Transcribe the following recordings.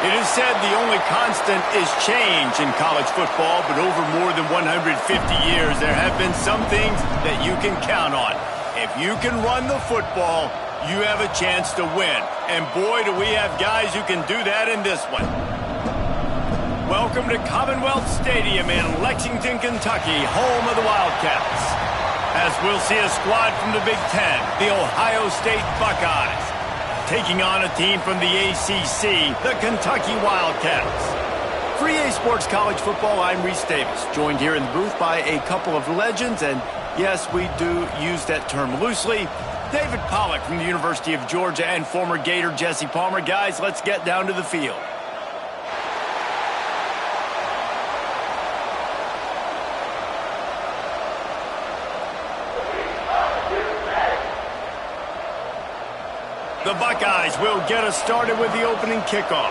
It is said the only constant is change in college football, but over more than 150 years, there have been some things that you can count on. If you can run the football, you have a chance to win. And boy, do we have guys who can do that in this one. Welcome to Commonwealth Stadium in Lexington, Kentucky, home of the Wildcats. As we'll see a squad from the Big Ten, the Ohio State Buckeyes, taking on a team from the ACC, the Kentucky Wildcats. For EA Sports College Football, I'm Reese Davis, joined here in the booth by a couple of legends, and yes, we do use that term loosely. David Pollack from the University of Georgia and former Gator Jesse Palmer. Guys, let's get down to the field. The Buckeyes will get us started with the opening kickoff.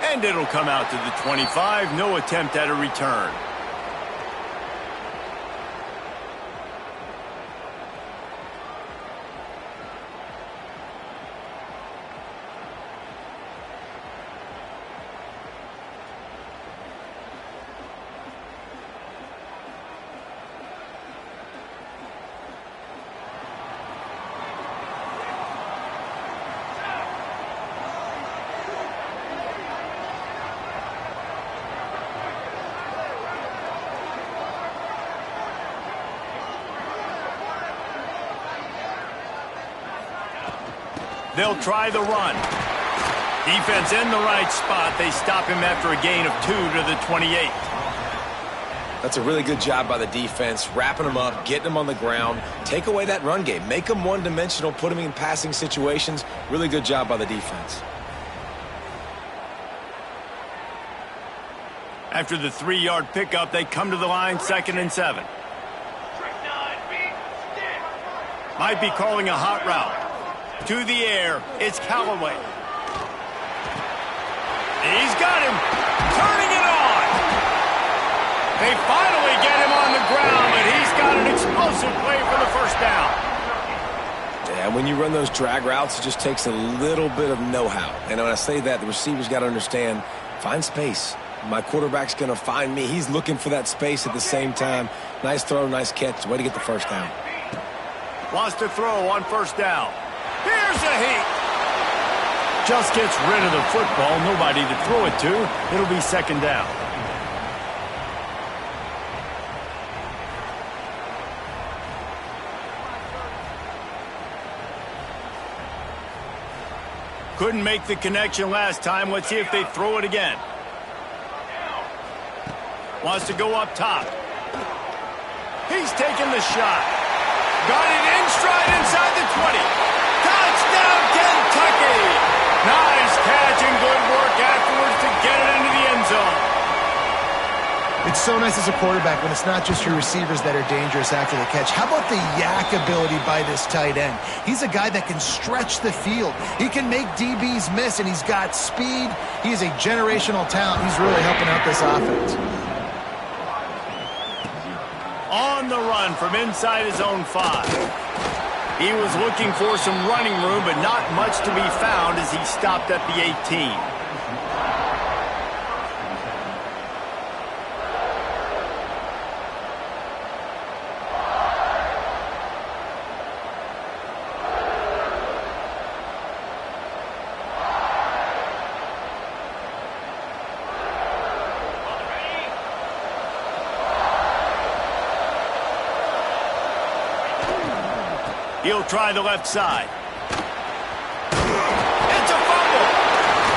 And it'll come out to the 25. No attempt at a return. They'll try the run. Defense in the right spot. They stop him after a gain of 2 to the 28. That's a really good job by the defense, wrapping him up, getting him on the ground. Take away that run game. Make him one-dimensional, put him in passing situations. Really good job by the defense. After the 3-yard pickup, they come to the line, 2nd and 7. Might be calling a hot route. To the air, it's Callaway. He's got him, turning it on. They finally get him on the ground, but he's got an explosive play for the first down. Yeah, when you run those drag routes, it just takes a little bit of know-how. And when I say that, the receiver's got to understand, find space. My quarterback's going to find me. He's looking for that space at the same time. Nice throw, nice catch. Way to get the first down. Wants to throw on first down. Here's a heat. Just gets rid of the football. Nobody to throw it to. It'll be 2nd down. Couldn't make the connection last time. Let's see if they throw it again. Wants to go up top. He's taking the shot. Got it in stride inside the 20. Touchdown, Kentucky! Nice catch and good work afterwards to get it into the end zone. It's so nice as a quarterback when it's not just your receivers that are dangerous after the catch. How about the yak ability by this tight end? He's a guy that can stretch the field. He can make DBs miss, and he's got speed. He is a generational talent. He's really helping out this offense. On the run from inside his own 5. He was looking for some running room, but not much to be found as he stopped at the 18. He'll try the left side. It's a fumble.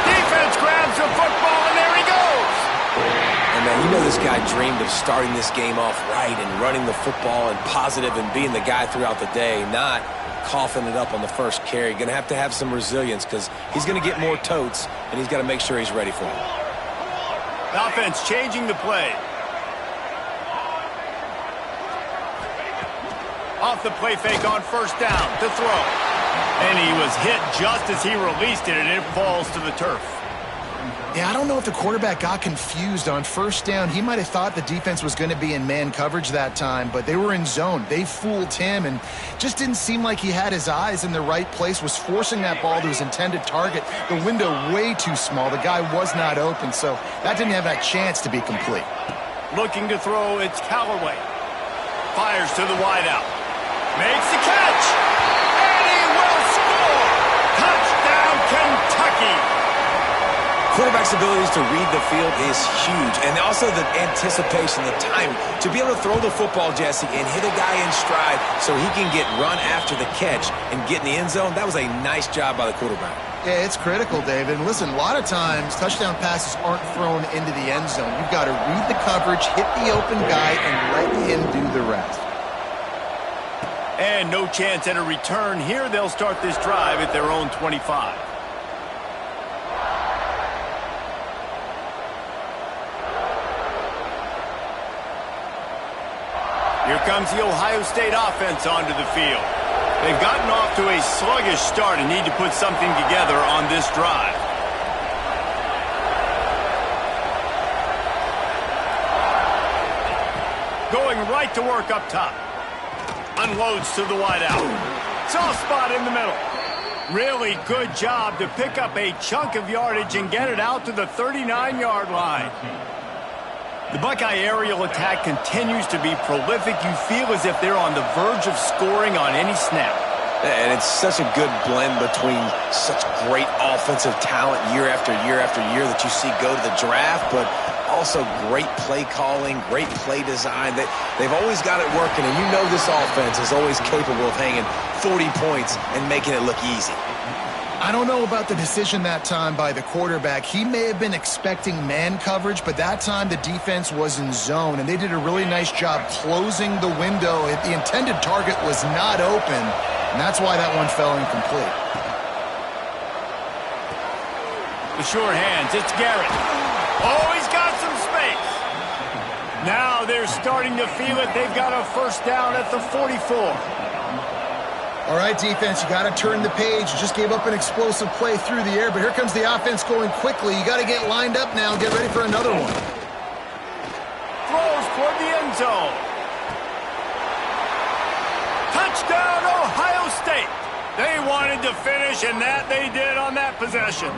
Defense grabs the football, and there he goes. And man, you know this guy dreamed of starting this game off right and running the football and positive and being the guy throughout the day, not coughing it up on the first carry. Going to have some resilience because he's going to get more totes, and he's got to make sure he's ready for it. The offense changing the play. Off the play fake on first down to throw. And he was hit just as he released it, and it falls to the turf. Yeah, I don't know if the quarterback got confused on first down. He might have thought the defense was going to be in man coverage that time, but they were in zone. They fooled him and just didn't seem like he had his eyes in the right place, was forcing that ball to his intended target. The window way too small. The guy was not open, so that didn't have that chance to be complete. Looking to throw, it's Callaway. Fires to the wideout. Makes the catch. And he will score. Touchdown, Kentucky. Quarterback's abilities to read the field is huge, and also the anticipation, the time to be able to throw the football, Jesse, and hit a guy in stride so he can get run after the catch and get in the end zone. That was a nice job by the quarterback. Yeah, it's critical, David. And listen, a lot of times touchdown passes aren't thrown into the end zone. You've got to read the coverage, hit the open guy, and let him do the rest. And no chance at a return here. They'll start this drive at their own 25. Here comes the Ohio State offense onto the field. They've gotten off to a sluggish start and need to put something together on this drive. Going right to work up top. Unloads to the wideout. Soft spot in the middle. Really good job to pick up a chunk of yardage and get it out to the 39-yard line. The Buckeye aerial attack continues to be prolific. You feel as if they're on the verge of scoring on any snap. And it's such a good blend between such great offensive talent year after year after year that you see go to the draft, but also great play calling, great play design. They've always got it working, and you know this offense is always capable of hanging 40 points and making it look easy. I don't know about the decision that time by the quarterback. He may have been expecting man coverage, but that time the defense was in zone, and they did a really nice job closing the window. The intended target was not open, and that's why that one fell incomplete. The short hands, it's Garrett. Oh, he's got some space. Now they're starting to feel it. They've got a first down at the 44. All right, defense, you got to turn the page. You just gave up an explosive play through the air, but here comes the offense going quickly. You got to get lined up now and get ready for another one. Throws toward the end zone. Touchdown, Ohio State. They wanted to finish, and that they did on that possession.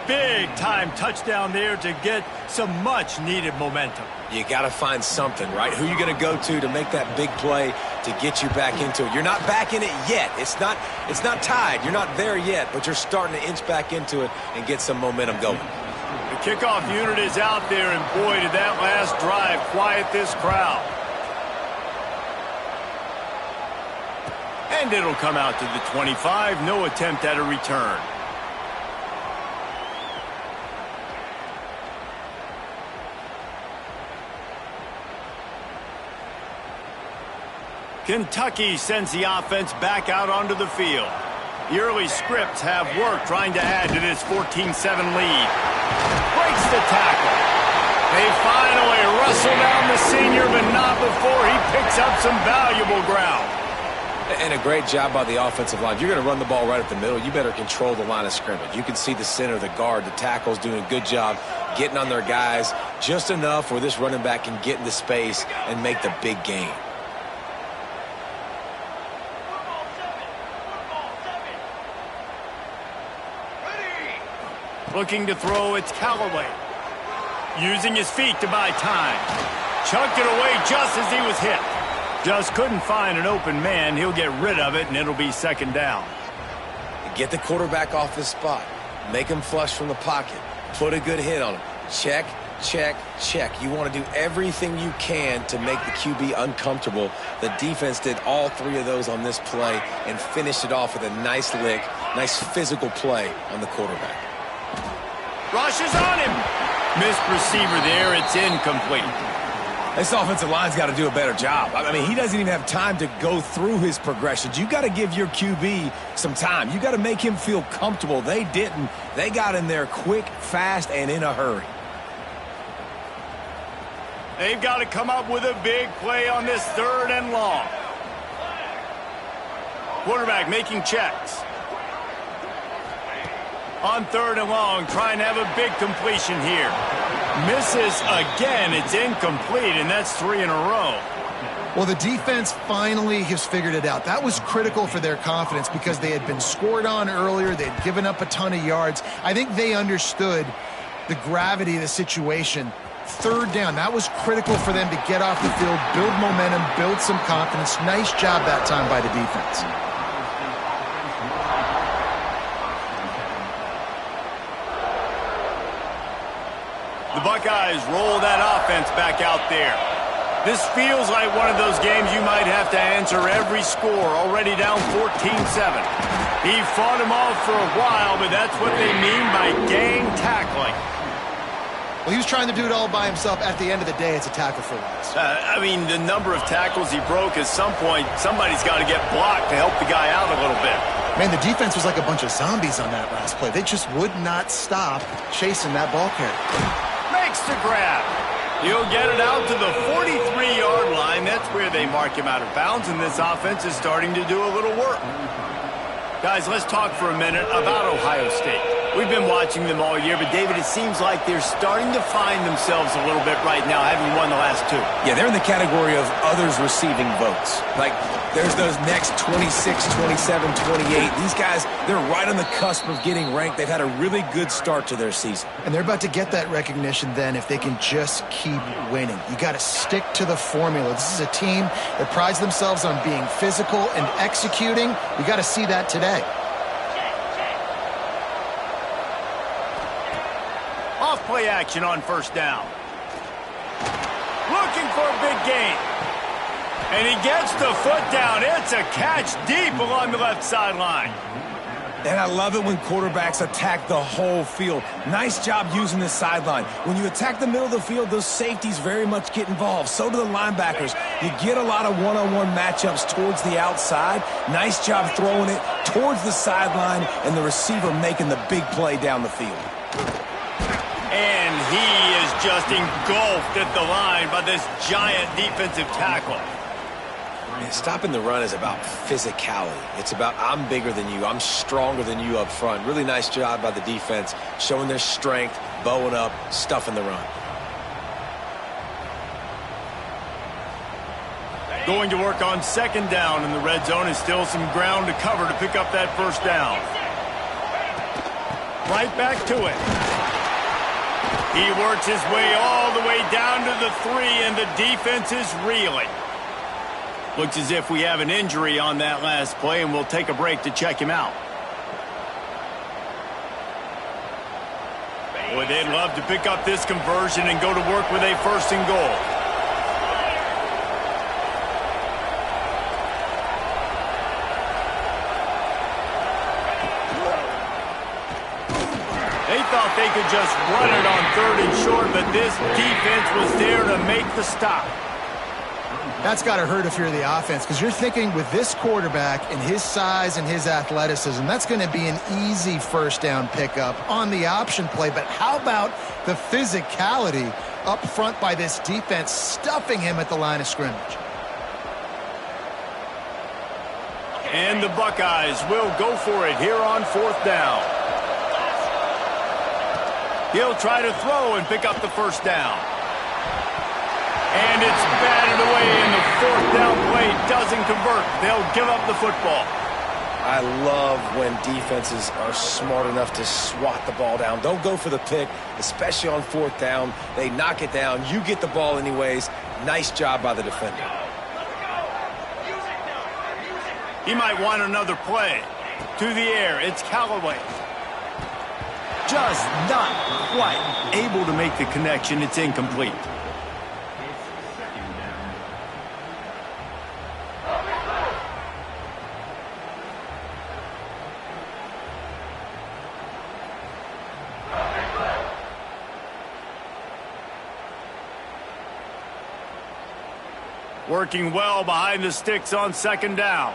Big-time touchdown there to get some much-needed momentum. You got to find something, right? Who are you going to go to make that big play to get you back into it? You're not back in it yet. It's not tied. You're not there yet, but you're starting to inch back into it and get some momentum going. The kickoff unit is out there, and boy, did that last drive quiet this crowd. And it'll come out to the 25. No attempt at a return. Kentucky sends the offense back out onto the field. The early scripts have worked trying to add to this 14-7 lead. Breaks the tackle. They finally wrestle down the senior, but not before he picks up some valuable ground. And a great job by the offensive line. If you're going to run the ball right up the middle, you better control the line of scrimmage. You can see the center, the guard, the tackles doing a good job getting on their guys just enough where this running back can get into space and make the big gain. Looking to throw, it's Callaway. Using his feet to buy time. Chucked it away just as he was hit. Just couldn't find an open man. He'll get rid of it, and it'll be second down. Get the quarterback off his spot. Make him flush from the pocket. Put a good hit on him. Check, check, check. You want to do everything you can to make the QB uncomfortable. The defense did all three of those on this play and finished it off with a nice lick, nice physical play on the quarterback. Rushes on him. Missed receiver there. It's incomplete. This offensive line's got to do a better job. I mean, he doesn't even have time to go through his progressions. You got to give your QB some time. You got to make him feel comfortable. They didn't. They got in there quick, fast, and in a hurry. They've got to come up with a big play on this third and long. Quarterback making checks. On 3rd and long, trying to have a big completion here. Misses again. It's incomplete, and that's 3 in a row. Well, the defense finally has figured it out. That was critical for their confidence because they had been scored on earlier. They had given up a ton of yards. I think they understood the gravity of the situation. 3rd down, that was critical for them to get off the field, build momentum, build some confidence. Nice job that time by the defense. The Buckeyes roll that offense back out there. This feels like one of those games you might have to answer every score, already down 14-7. He fought him off for a while, but that's what they mean by gang tackling. Well, he was trying to do it all by himself. At the end of the day, it's a tackle for loss. I mean, the number of tackles he broke, at some point, somebody's got to get blocked to help the guy out a little bit. Man, the defense was like a bunch of zombies on that last play. They just would not stop chasing that ball carrier. Makes the grab. He'll get it out to the 43-yard line. That's where they mark him out of bounds, and this offense is starting to do a little work. Guys, let's talk for a minute about Ohio State. We've been watching them all year, but, David, it seems like they're starting to find themselves a little bit right now, having won the last 2. Yeah, they're in the category of others receiving votes. Like, there's those next 26, 27, 28. These guys, they're right on the cusp of getting ranked. They've had a really good start to their season. And they're about to get that recognition then if they can just keep winning. You got to stick to the formula. This is a team that prides themselves on being physical and executing. You got to see that today. Off-play action on 1st down. Looking for a big gain. And he gets the foot down. It's a catch deep along the left sideline. And I love it when quarterbacks attack the whole field. Nice job using the sideline. When you attack the middle of the field, those safeties very much get involved. So do the linebackers. You get a lot of one-on-one matchups towards the outside. Nice job throwing it towards the sideline and the receiver making the big play down the field. And he is just engulfed at the line by this giant defensive tackle. Man, stopping the run is about physicality. It's about I'm bigger than you. I'm stronger than you up front. Really nice job by the defense, showing their strength, bowing up, stuffing the run. Going to work on 2nd down in the red zone, and still some ground to cover to pick up that 1st down. Right back to it. He works his way all the way down to the 3, and the defense is reeling. Looks as if we have an injury on that last play, and we'll take a break to check him out. Boy, they'd love to pick up this conversion and go to work with a 1st and goal. They thought they could just run it on 3rd and short, but this defense was there to make the stop. That's got to hurt if you're the offense, because you're thinking with this quarterback and his size and his athleticism, that's going to be an easy 1st down pickup on the option play. But how about the physicality up front by this defense, stuffing him at the line of scrimmage? And the Buckeyes will go for it here on 4th down. He'll try to throw and pick up the 1st down. And it's batted away, and the 4th down play doesn't convert. They'll give up the football. I love when defenses are smart enough to swat the ball down. Don't go for the pick, especially on 4th down. They knock it down. You get the ball anyways. Nice job by the defender. He might want another play. To the air, it's Callaway. Just not quite able to make the connection. It's incomplete. Working well behind the sticks on 2nd down.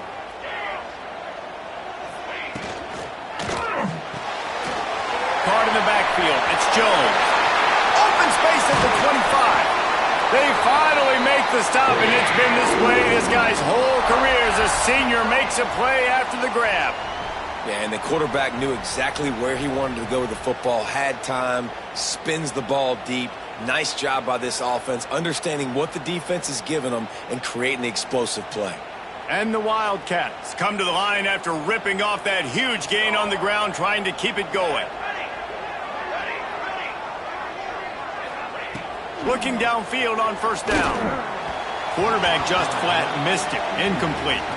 Caught in the backfield. It's Jones. Open space at the 25. They finally make the stop, and it's been this way. This guy's whole career as a senior makes a play after the grab. Yeah, and the quarterback knew exactly where he wanted to go with the football, had time, spins the ball deep. Nice job by this offense, understanding what the defense is giving them and creating the explosive play. And the Wildcats come to the line after ripping off that huge gain on the ground, trying to keep it going. Looking downfield on first down. Quarterback just flat missed it. Incomplete.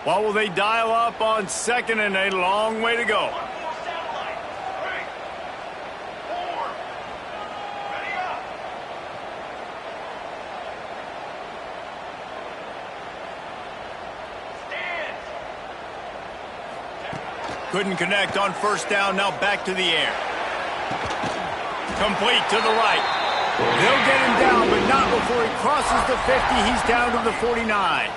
What will they dial up on second and a long way to go? Couldn't connect on first down. Now back to the air. Complete to the right. They'll get him down, but not before he crosses the 50. He's down to the 49.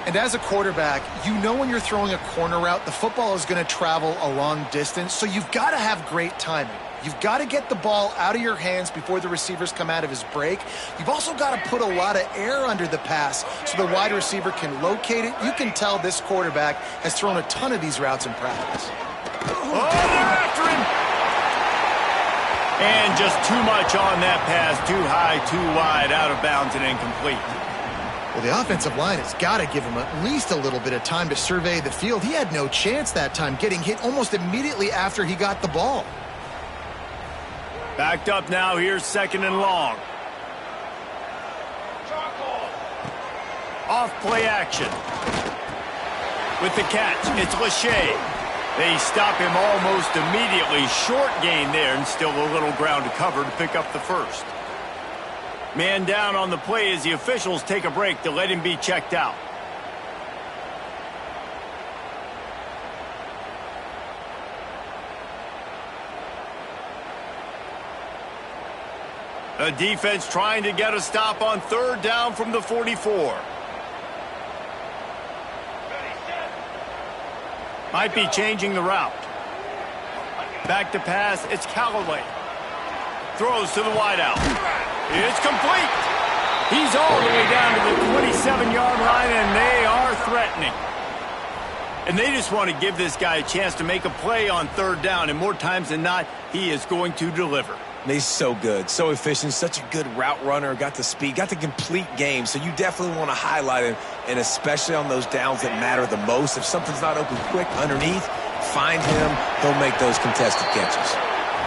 And as a quarterback, you know when you're throwing a corner route, the football is going to travel a long distance, so you've got to have great timing. You've got to get the ball out of your hands before the receivers come out of his break. You've also got to put a lot of air under the pass so the wide receiver can locate it. You can tell this quarterback has thrown a ton of these routes in practice. Oh, they're after him! And just too much on that pass. Too high, too wide, out of bounds and incomplete. Well, the offensive line has got to give him at least a little bit of time to survey the field. He had no chance that time, getting hit almost immediately after he got the ball. Backed up now. Here's second and long. Off play action. With the catch, it's Lachey. They stop him almost immediately. Short gain there, and still a little ground to cover to pick up the first. Man down on the play as the officials take a break to let him be checked out. The defense trying to get a stop on third down from the 44. Might be changing the route. Back to pass, it's Callaway. Throws to the wideout. It's complete. He's all the way down to the 27-yard line, and they are threatening. And they just want to give this guy a chance to make a play on third down, and more times than not, he is going to deliver. He's so good, so efficient, such a good route runner, got the speed, got the complete game, so you definitely want to highlight him, and especially on those downs that matter the most. If something's not open quick underneath, find him, he'll make those contested catches.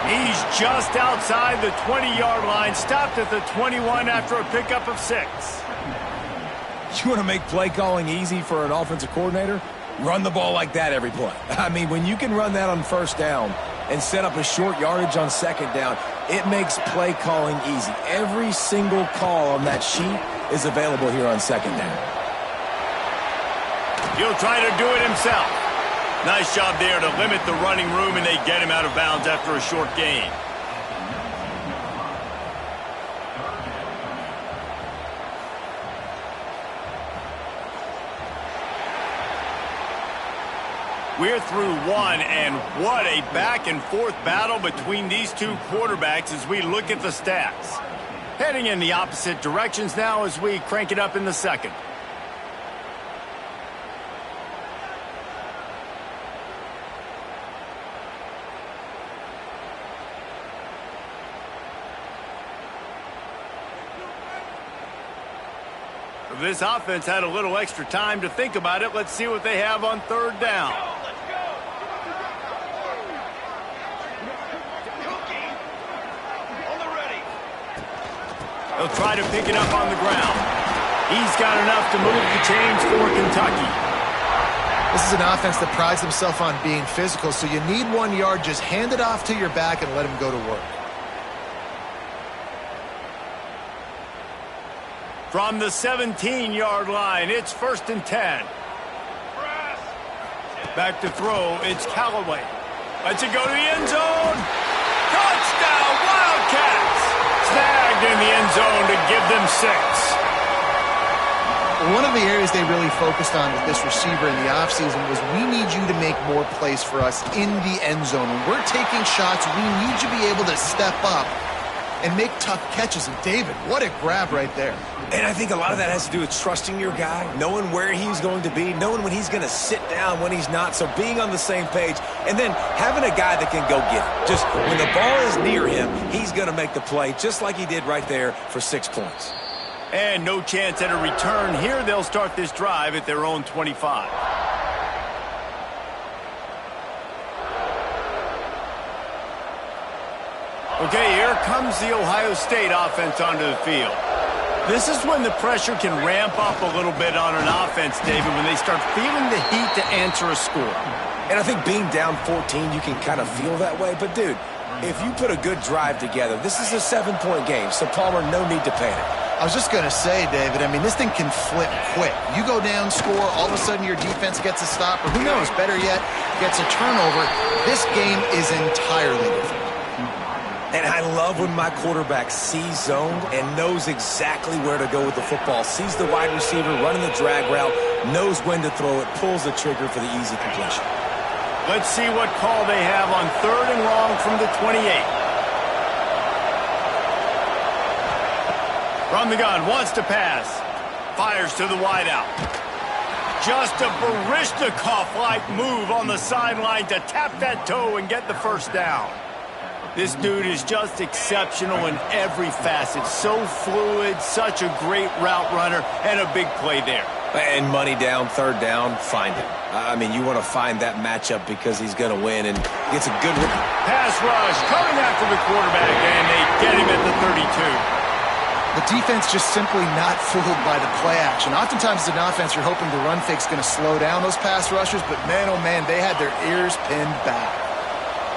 He's just outside the 20-yard line, stopped at the 21 after a pickup of 6. You want to make play calling easy for an offensive coordinator? Run the ball like that every play. I mean, when you can run that on first down and set up a short yardage on second down, it makes play calling easy. Every single call on that sheet is available here on second down. He'll try to do it himself. Nice job there to limit the running room, and they get him out of bounds after a short gain. We're through one, and what a back-and-forth battle between these two quarterbacks as we look at the stats. Heading in the opposite directions now as we crank it up in the second. This offense had a little extra time to think about it. Let's see what they have on third down. They'll try to pick it up on the ground. He's got enough to move the chains for Kentucky. This is an offense that prides himself on being physical, so you need 1 yard. Just hand it off to your back and let him go to work. From the 17-yard line, it's 1st and 10. Back to throw, it's Callaway. Lets it go to the end zone. Touchdown, Wildcats! Snagged in the end zone to give them 6. One of the areas they really focused on with this receiver in the offseason was we need you to make more plays for us in the end zone. When we're taking shots, we need you to be able to step up and make tough catches. And David, what a grab right there. And I think a lot of that has to do with trusting your guy, knowing where he's going to be, knowing when he's going to sit down, when he's not. So being on the same page, and then having a guy that can go get it. Just when the ball is near him, he's going to make the play, just like he did right there for 6 points. And no chance at a return here. They'll start this drive at their own 25. Okay, here comes the Ohio State offense onto the field. This is when the pressure can ramp up a little bit on an offense, David, when they start feeling the heat to answer a score. And I think being down 14, you can kind of feel that way. But, dude, if you put a good drive together, this is a 7-point game. So, Palmer, no need to panic. I was just going to say, David, I mean, this thing can flip quick. You go down, score, all of a sudden your defense gets a stop, or who knows, better yet, gets a turnover. This game is entirely different. And I love when my quarterback sees zoned and knows exactly where to go with the football, sees the wide receiver running the drag route, knows when to throw it, pulls the trigger for the easy completion. Let's see what call they have on 3rd and long from the 28. From the gun, wants to pass. Fires to the wideout. Just a Baryshnikov-like move on the sideline to tap that toe and get the first down. This dude is just exceptional in every facet. So fluid, such a great route runner, and a big play there. And money down, 3rd down, find him. I mean, you want to find that matchup because he's going to win, and gets a good pass rush coming after the quarterback, and they get him at the 32. The defense just simply not fooled by the play action. Oftentimes as an offense, you're hoping the run fake's going to slow down those pass rushers, but man, oh man, they had their ears pinned back.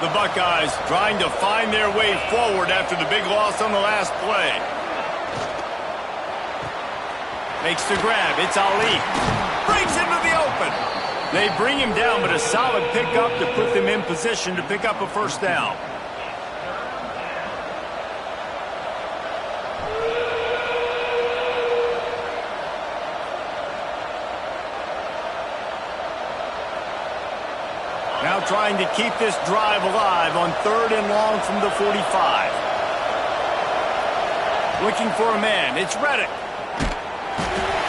The Buckeyes trying to find their way forward after the big loss on the last play. Makes the grab. It's Ali. Breaks into the open. They bring him down, but a solid pickup to put them in position to pick up a first down. Now trying to keep this drive alive on 3rd and long from the 45. Looking for a man. It's Reddick.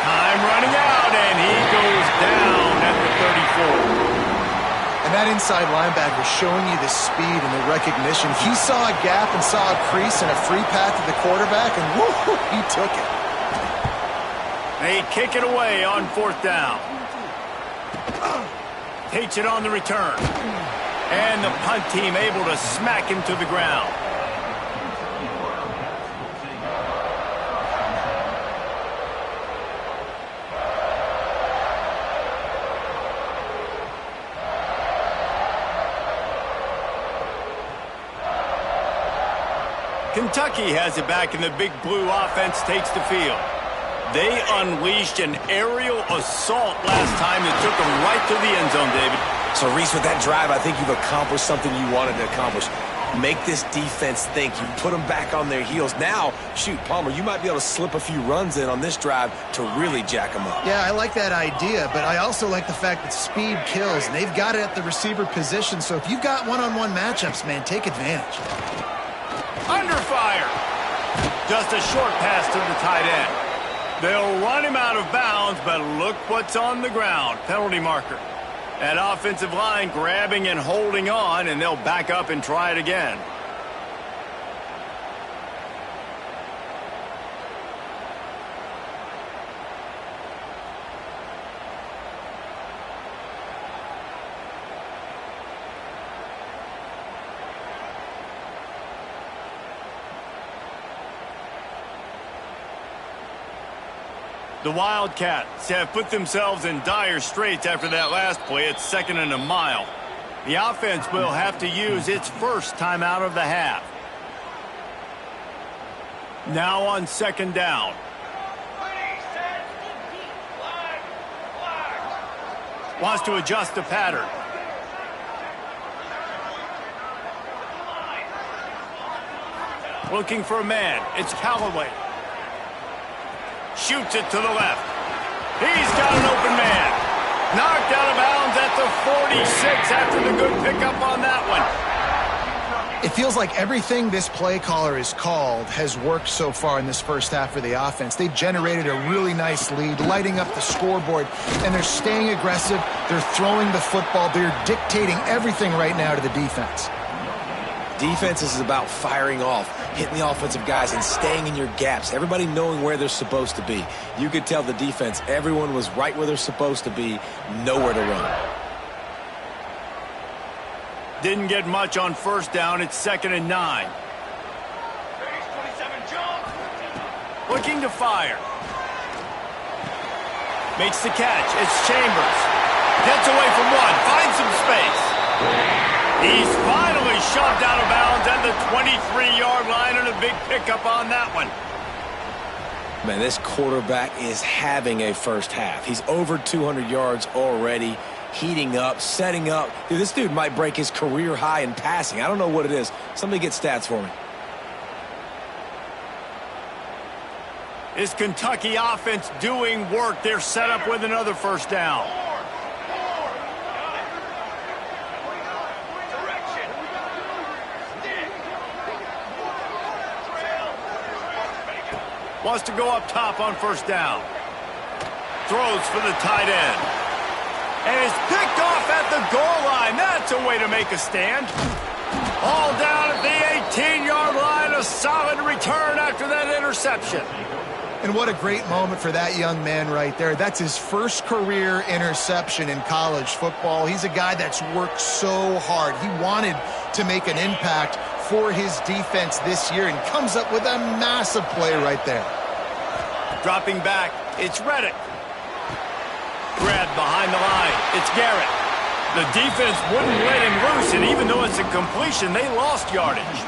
Time running out, and he goes down at the 34. And that inside linebacker showing you the speed and the recognition. He saw a gap and saw a crease and a free path to the quarterback, and whoo, he took it. They kick it away on 4th down. Takes it on the return. And the punt team able to smack him to the ground. Kentucky has it back, and the big blue offense takes the field. They unleashed an aerial assault last time that took them right to the end zone, David. So, Reese, with that drive, I think you've accomplished something you wanted to accomplish. Make this defense think. You put them back on their heels. Now, shoot, Palmer, you might be able to slip a few runs in on this drive to really jack them up. Yeah, I like that idea, but I also like the fact that speed kills, and they've got it at the receiver position. So if you've got one-on-one matchups, man, take advantage. Under fire. Just a short pass to the tight end. They'll run him out of bounds, but look what's on the ground. Penalty marker. That offensive line grabbing and holding on, and they'll back up and try it again. The Wildcats have put themselves in dire straits after that last play. It's 2nd and a mile. The offense will have to use its first timeout of the half. Now on 2nd down. Wants to adjust the pattern. Looking for a man. It's Callaway. Shoots it to the left. He's got an open man. Knocked out of bounds at the 46 after the good pickup on that one. It feels like everything this play caller has called has worked so far in this first half of the offense. They've generated a really nice lead, lighting up the scoreboard, and they're staying aggressive. They're throwing the football. They're dictating everything right now to the defense. Defense is about firing off, hitting the offensive guys, and staying in your gaps. Everybody knowing where they're supposed to be. You could tell the defense, everyone was right where they're supposed to be, nowhere to run. Didn't get much on first down. It's 2nd and 9. Looking to fire. Makes the catch. It's Chambers. Gets away from one. Finds some space. He's finally shoved out of bounds at the 23-yard line, and a big pickup on that one. Man, this quarterback is having a first half. He's over 200 yards already, heating up, setting up. Dude, this dude might break his career high in passing. I don't know what it is. Somebody get stats for me. Is Kentucky offense doing work? They're set up with another first down. Wants to go up top on first down. Throws for the tight end. And is picked off at the goal line. That's a way to make a stand. All down at the 18-yard line. A solid return after that interception. And what a great moment for that young man right there. That's his first career interception in college football. He's a guy that's worked so hard. He wanted to make an impact for his defense this year and comes up with a massive play right there. Dropping back, it's Reddick. Grabbed behind the line, it's Garrett. The defense wouldn't let him loose, and even though it's a completion, they lost yardage.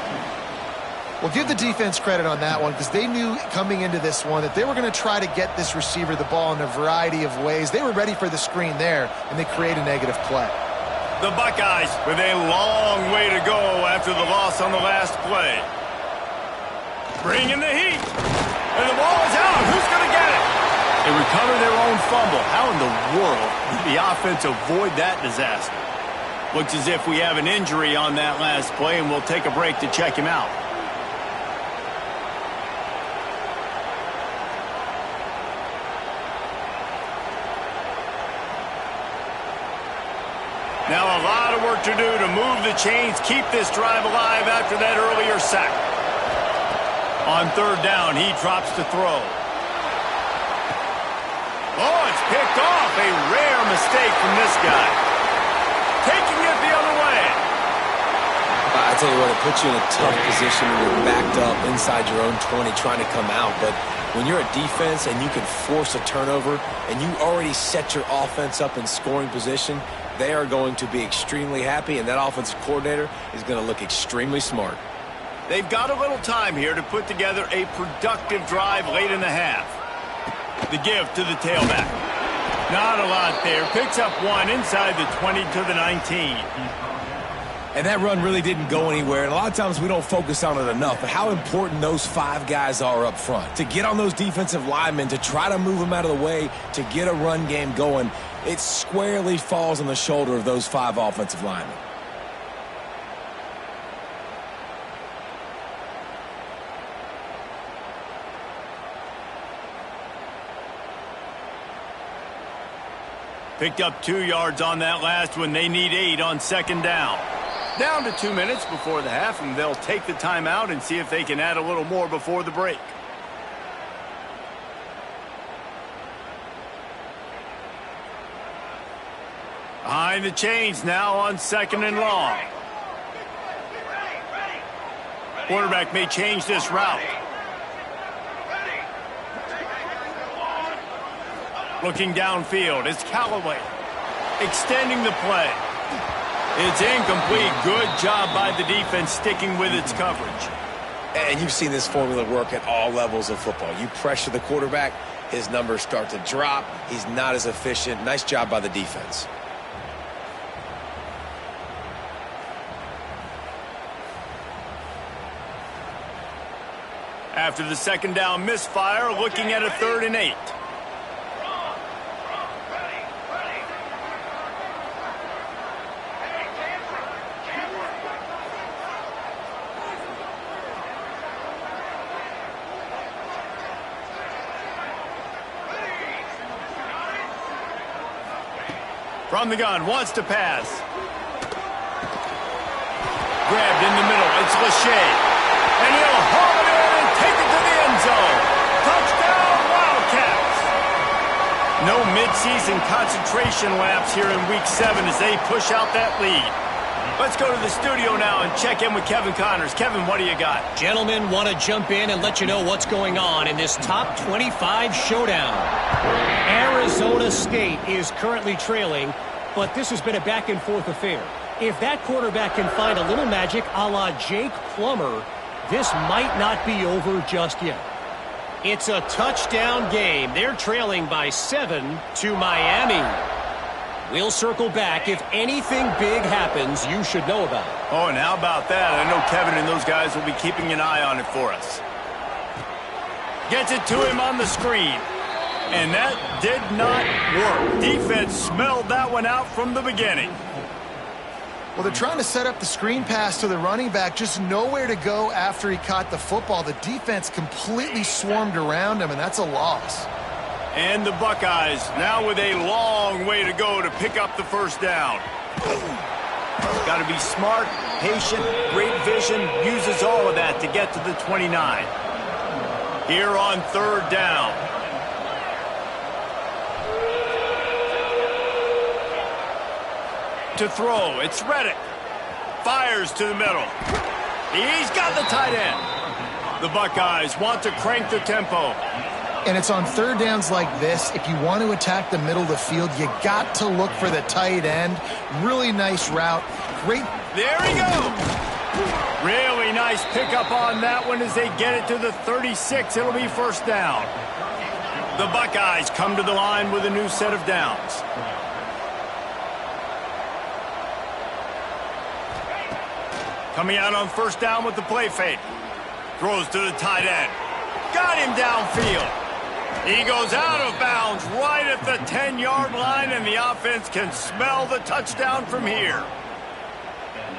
Well, give the defense credit on that one because they knew coming into this one that they were going to try to get this receiver the ball in a variety of ways. They were ready for the screen there, and they create a negative play. The Buckeyes with a long way to go after the loss on the last play. Bringing the heat. And the ball is out. Who's going to get it? They recover their own fumble. How in the world did the offense avoid that disaster? Looks as if we have an injury on that last play, and we'll take a break to check him out. Now a lot of work to do to move the chains, keep this drive alive after that earlier sack. On third down, he drops to throw. Oh, it's picked off. A rare mistake from this guy. Taking it the other way. I tell you what, it puts you in a tough position when you're backed up inside your own 20 trying to come out. But when you're a defense and you can force a turnover and you already set your offense up in scoring position, they are going to be extremely happy, and that offensive coordinator is going to look extremely smart. They've got a little time here to put together a productive drive late in the half. The give to the tailback. Not a lot there. Picks up one inside the 20 to the 19. And that run really didn't go anywhere, and a lot of times we don't focus on it enough, but how important those five guys are up front. To get on those defensive linemen, to try to move them out of the way, to get a run game going, it squarely falls on the shoulder of those five offensive linemen. Picked up 2 yards on that last one. They need 8 on second down. Down to 2 minutes before the half, and they'll take the timeout and see if they can add a little more before the break. Behind the chains now on 2nd and long. Quarterback may change this route. Looking downfield, it's Callaway. Extending the play. It's incomplete. Good job by the defense sticking with its coverage. And you've seen this formula work at all levels of football. You pressure the quarterback, his numbers start to drop. He's not as efficient. Nice job by the defense. After the second down misfire, looking at a 3rd and 8. From the gun, wants to pass. Grabbed in the middle, it's Lachey. And he'll haul it in and take it to the end zone. Touchdown, Wildcats! No midseason concentration laps here in Week 7 as they push out that lead. Let's go to the studio now and check in with Kevin Connors. Kevin, what do you got? Gentlemen, want to jump in and let you know what's going on in this top 25 showdown. Arizona State is currently trailing, but this has been a back-and-forth affair. If that quarterback can find a little magic a la Jake Plummer, this might not be over just yet. It's a touchdown game. They're trailing by 7 to Miami. We'll circle back. If anything big happens, you should know about it. Oh, and how about that? I know Kevin and those guys will be keeping an eye on it for us. Gets it to him on the screen. And that did not work. Defense smelled that one out from the beginning. Well, they're trying to set up the screen pass to the running back, just nowhere to go after he caught the football. The defense completely swarmed around him, and that's a loss. And the Buckeyes now with a long way to go to pick up the first down. Got to be smart, patient, great vision, uses all of that to get to the 29. Here on third down. To throw, it's Reddick. Fires to the middle. He's got the tight end. The Buckeyes want to crank the tempo. And it's on third downs like this. If you want to attack the middle of the field, you got to look for the tight end. Really nice route. Great. There he goes. Really nice pickup on that one as they get it to the 36. It'll be first down. The Buckeyes come to the line with a new set of downs. Coming out on first down with the play fake. Throws to the tight end. Got him downfield. He goes out of bounds right at the 10-yard line, and the offense can smell the touchdown from here.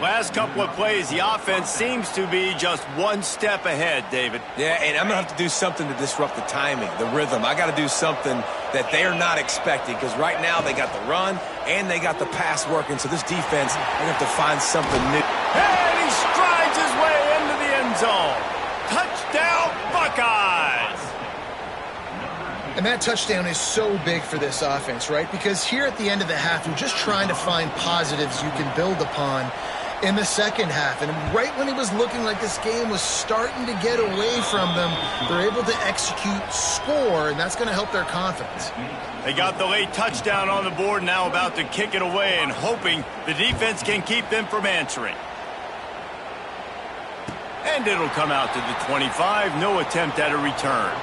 Last couple of plays, the offense seems to be just one step ahead, David. Yeah, and I'm going to have to do something to disrupt the timing, the rhythm. I got to do something that they're not expecting, because right now they got the run and they got the pass working, so this defense, they're going to have to find something new. And he strides his way into the end zone. Touchdown, Buckeyes! And that touchdown is so big for this offense, right? Because here at the end of the half, you're just trying to find positives you can build upon in the second half. And right when it was looking like this game was starting to get away from them, they're able to execute, score, and that's going to help their confidence. They got the late touchdown on the board, now about to kick it away and hoping the defense can keep them from answering. And it'll come out to the 25. No attempt at a return.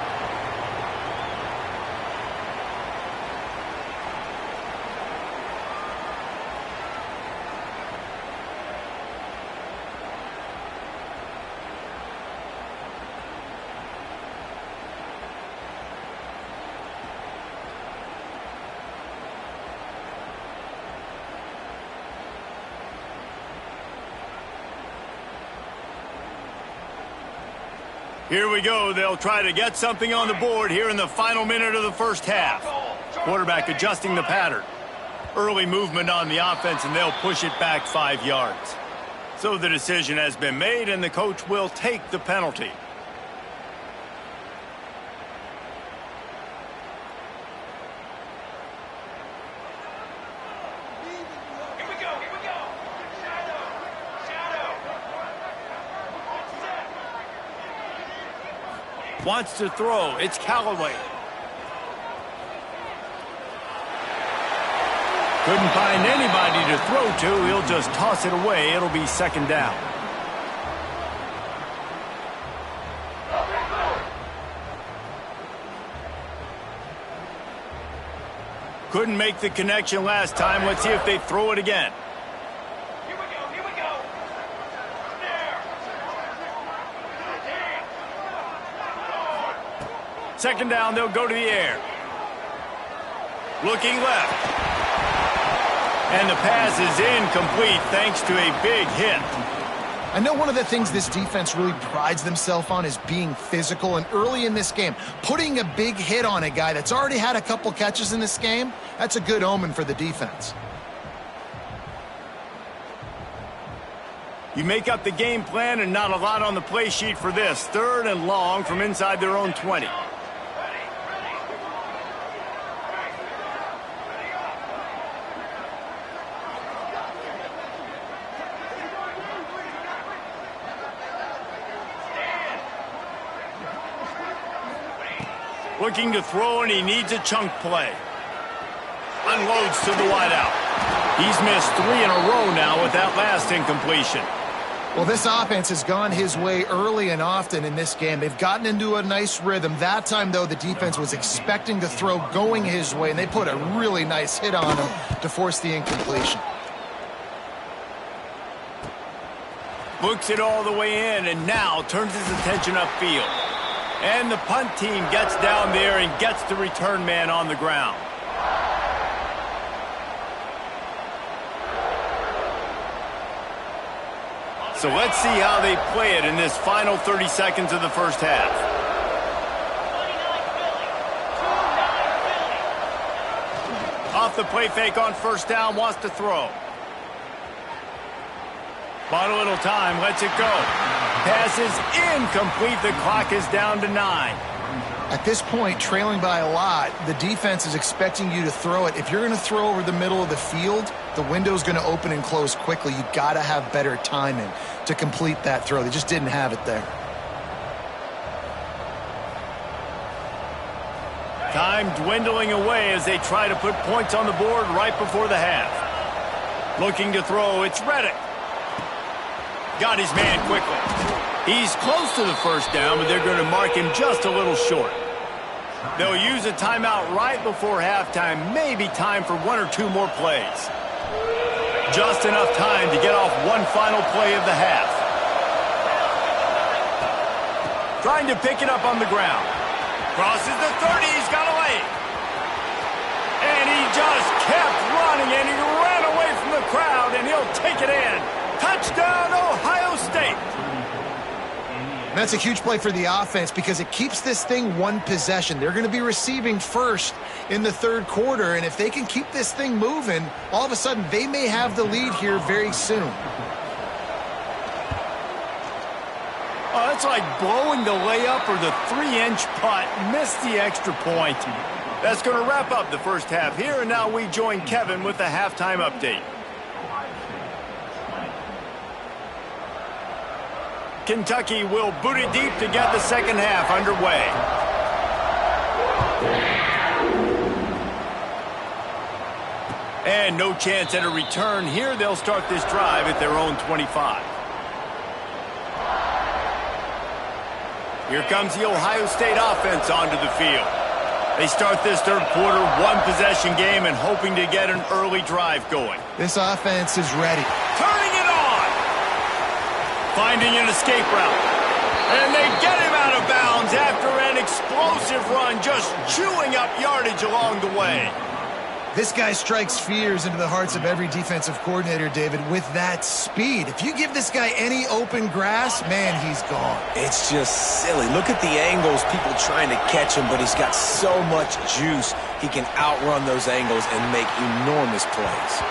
Here we go. They'll try to get something on the board here in the final minute of the first half. Quarterback adjusting the pattern. Early movement on the offense, and they'll push it back 5 yards. So the decision has been made, and the coach will take the penalty. Wants to throw. It's Callaway. Couldn't find anybody to throw to. He'll just toss it away. It'll be second down. Couldn't make the connection last time. Let's see if they throw it again. Second down, they'll go to the air. Looking left. And the pass is incomplete thanks to a big hit. I know one of the things this defense really prides themselves on is being physical, and early in this game, putting a big hit on a guy that's already had a couple catches in this game, that's a good omen for the defense. You make up the game plan and not a lot on the play sheet for this. 3rd and long from inside their own 20. Looking to throw, and he needs a chunk play. Unloads to the wideout. He's missed 3 in a row now with that last incompletion. Well, this offense has gone his way early and often in this game. They've gotten into a nice rhythm. That time, though, the defense was expecting to throw going his way, and they put a really nice hit on him to force the incompletion. Looks it all the way in, and now turns his attention upfield. And the punt team gets down there and gets the return man on the ground. So let's see how they play it in this final 30 seconds of the first half. Off the play fake on first down, wants to throw. Bought a little time, lets it go. Pass is incomplete. The clock is down to 9. At this point, trailing by a lot, the defense is expecting you to throw it. If you're going to throw over the middle of the field, the window's going to open and close quickly. You got to have better timing to complete that throw. They just didn't have it there. Time dwindling away as they try to put points on the board right before the half. Looking to throw, it's Reddick. Got his man quickly. He's close to the first down, but they're going to mark him just a little short. They'll use a timeout right before halftime. Maybe time for 1 or 2 more plays. Just enough time to get off one final play of the half. Trying to pick it up on the ground. Crosses the 30. He's got away. And he just kept running, and he ran away from the crowd, and he'll take it in. Touchdown, Ohio State. That's a huge play for the offense because it keeps this thing one possession. They're going to be receiving first in the 3rd quarter, and if they can keep this thing moving, all of a sudden they may have the lead here very soon. Oh, that's like blowing the layup or the 3-inch putt. Missed the extra point. That's going to wrap up the first half here, and now we join Kevin with the halftime update. Kentucky will boot it deep to get the second half underway. And no chance at a return here. They'll start this drive at their own 25. Here comes the Ohio State offense onto the field. They start this 3rd quarter, 1-possession game and hoping to get an early drive going. This offense is ready. Turning it on! Finding an escape route. And they get him out of bounds after an explosive run, just chewing up yardage along the way. This guy strikes fears into the hearts of every defensive coordinator, David, with that speed. If you give this guy any open grass, man, he's gone. It's just silly. Look at the angles, people trying to catch him, but he's got so much juice. He can outrun those angles and make enormous plays.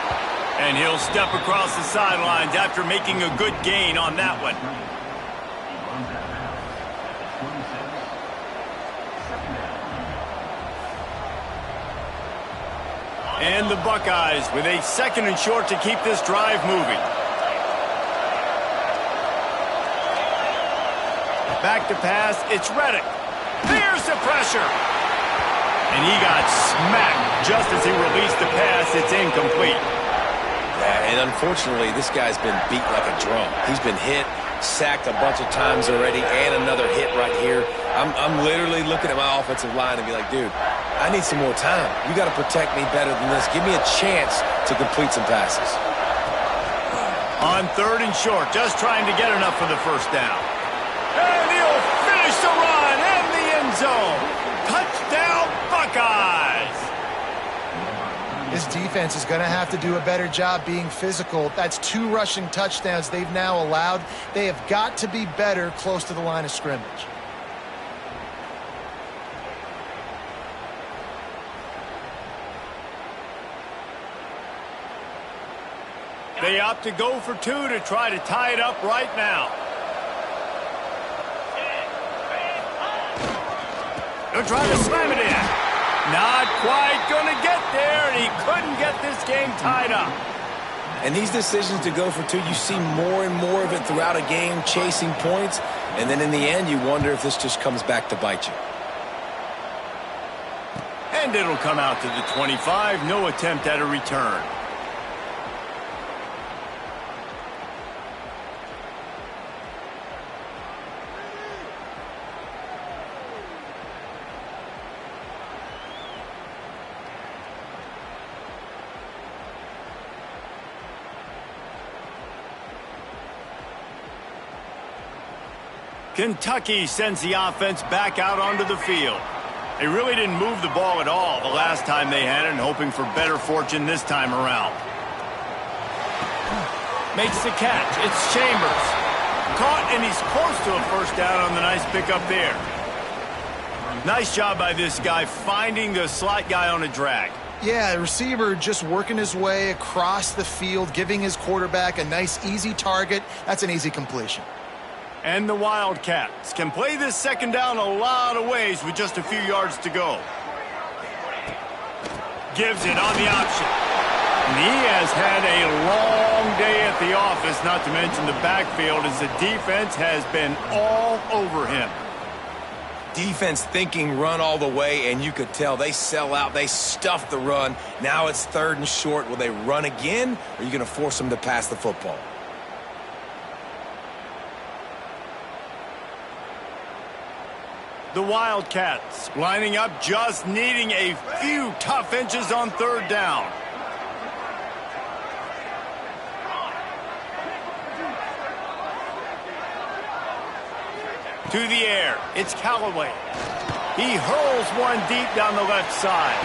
And he'll step across the sidelines after making a good gain on that one. And the Buckeyes with a 2nd and short to keep this drive moving. Back to pass, it's Reddick. There's the pressure. And he got smacked just as he released the pass. It's incomplete. Yeah, and unfortunately, this guy's been beat like a drum. He's been hit, sacked a bunch of times already, and another hit right here. I'm literally looking at my offensive line and be like, dude, I need some more time. You got to protect me better than this. Give me a chance to complete some passes. On 3rd and short, just trying to get enough for the first down. And he'll finish the run in the end zone. Touchdown, Buckeyes! This defense is going to have to do a better job being physical. That's 2 rushing touchdowns they've now allowed. They have got to be better close to the line of scrimmage. They opt to go for two to try to tie it up right now. They'll try to slam it in. Not quite going to get there. He couldn't get this game tied up. And these decisions to go for two, you see more and more of it throughout a game, chasing points. And then in the end, you wonder if this just comes back to bite you. And it'll come out to the 25. No attempt at a return. Kentucky sends the offense back out onto the field. They really didn't move the ball at all the last time they had it, and hoping for better fortune this time around. Makes the catch. It's Chambers. Caught, and he's close to a first down on the nice pickup there. Nice job by this guy finding the slot guy on a drag. Yeah, the receiver just working his way across the field, giving his quarterback a nice, easy target. That's an easy completion. And the Wildcats can play this second down a lot of ways with just a few yards to go. Gives it on the option. And he has had a long day at the office, not to mention the backfield, as the defense has been all over him. Defense thinking run all the way, and you could tell they sell out. They stuff the run. Now it's 3rd and short. Will they run again, or are you going to force them to pass the football? The Wildcats lining up, just needing a few tough inches on 3rd down. To the air, it's Callaway. He hurls one deep down the left side.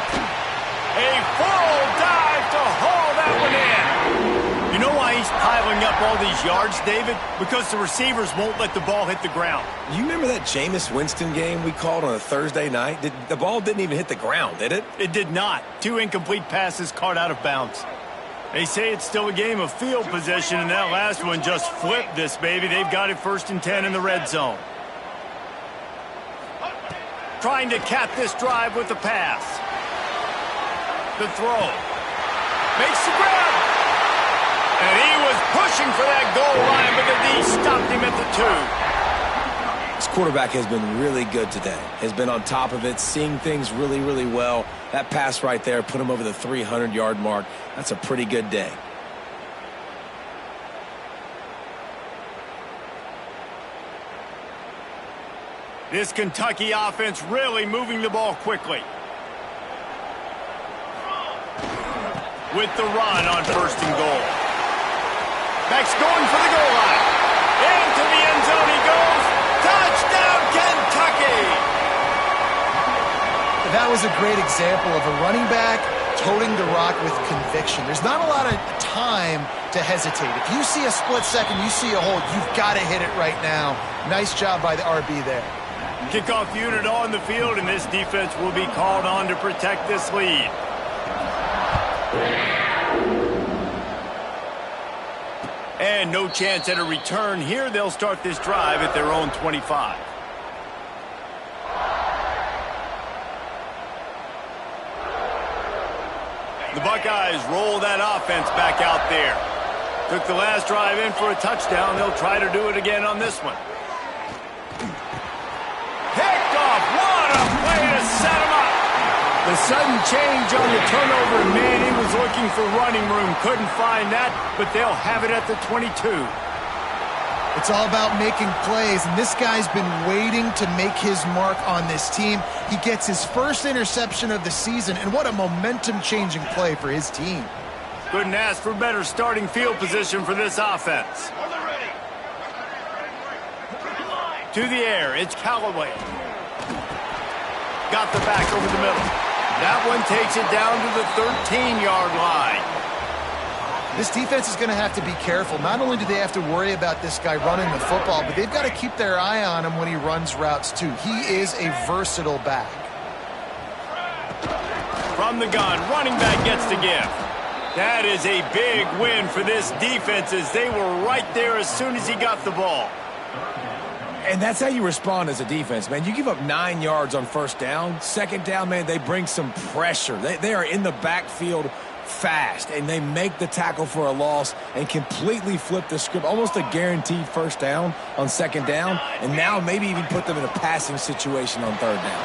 A full dive to haul that one in. You know why he's piling up all these yards, David? Because the receivers won't let the ball hit the ground. You remember that Jameis Winston game we called on a Thursday night? The ball didn't even hit the ground, did it? It did not. 2 incomplete passes caught out of bounds. They say it's still a game of field position, and that last one just flipped this baby. They've got it 1st and 10 in the red zone. Trying to cap this drive with the pass. The throw. Makes the grab. And he was pushing for that goal line, but the D stopped him at the 2. This quarterback has been really good today. Has been on top of it, seeing things really, really well. That pass right there put him over the 300-yard mark. That's a pretty good day. This Kentucky offense really moving the ball quickly. With the run on 1st and goal. Back's going for the goal line. Into the end zone he goes. Touchdown, Kentucky! That was a great example of a running back toting the rock with conviction. There's not a lot of time to hesitate. If you see a split second, you see a hole, you've got to hit it right now. Nice job by the RB there. Kickoff unit on the field, and this defense will be called on to protect this lead. And no chance at a return here. They'll start this drive at their own 25. The Buckeyes roll that offense back out there. Took the last drive in for a touchdown. They'll try to do it again on this one. Picked off. What a play to set him up. The sudden change on the turnover, and Manning was looking for running room. Couldn't find that, but they'll have it at the 22. It's all about making plays, and this guy's been waiting to make his mark on this team. He gets his first interception of the season, and what a momentum-changing play for his team. Couldn't ask for better starting field position for this offense. To the air, it's Callaway. Got the back over the middle. That one takes it down to the 13-yard line. This defense is going to have to be careful. Not only do they have to worry about this guy running the football, but they've got to keep their eye on him when he runs routes too. He is a versatile back. From the gun, running back gets to give. That is a big win for this defense as they were right there as soon as he got the ball. And that's how you respond as a defense, man. You give up 9 yards on first down. Second down, man, they bring some pressure. They are in the backfield fast, and they make the tackle for a loss and completely flip the script. Almost a guaranteed first down on second down, and now maybe even put them in a passing situation on third down.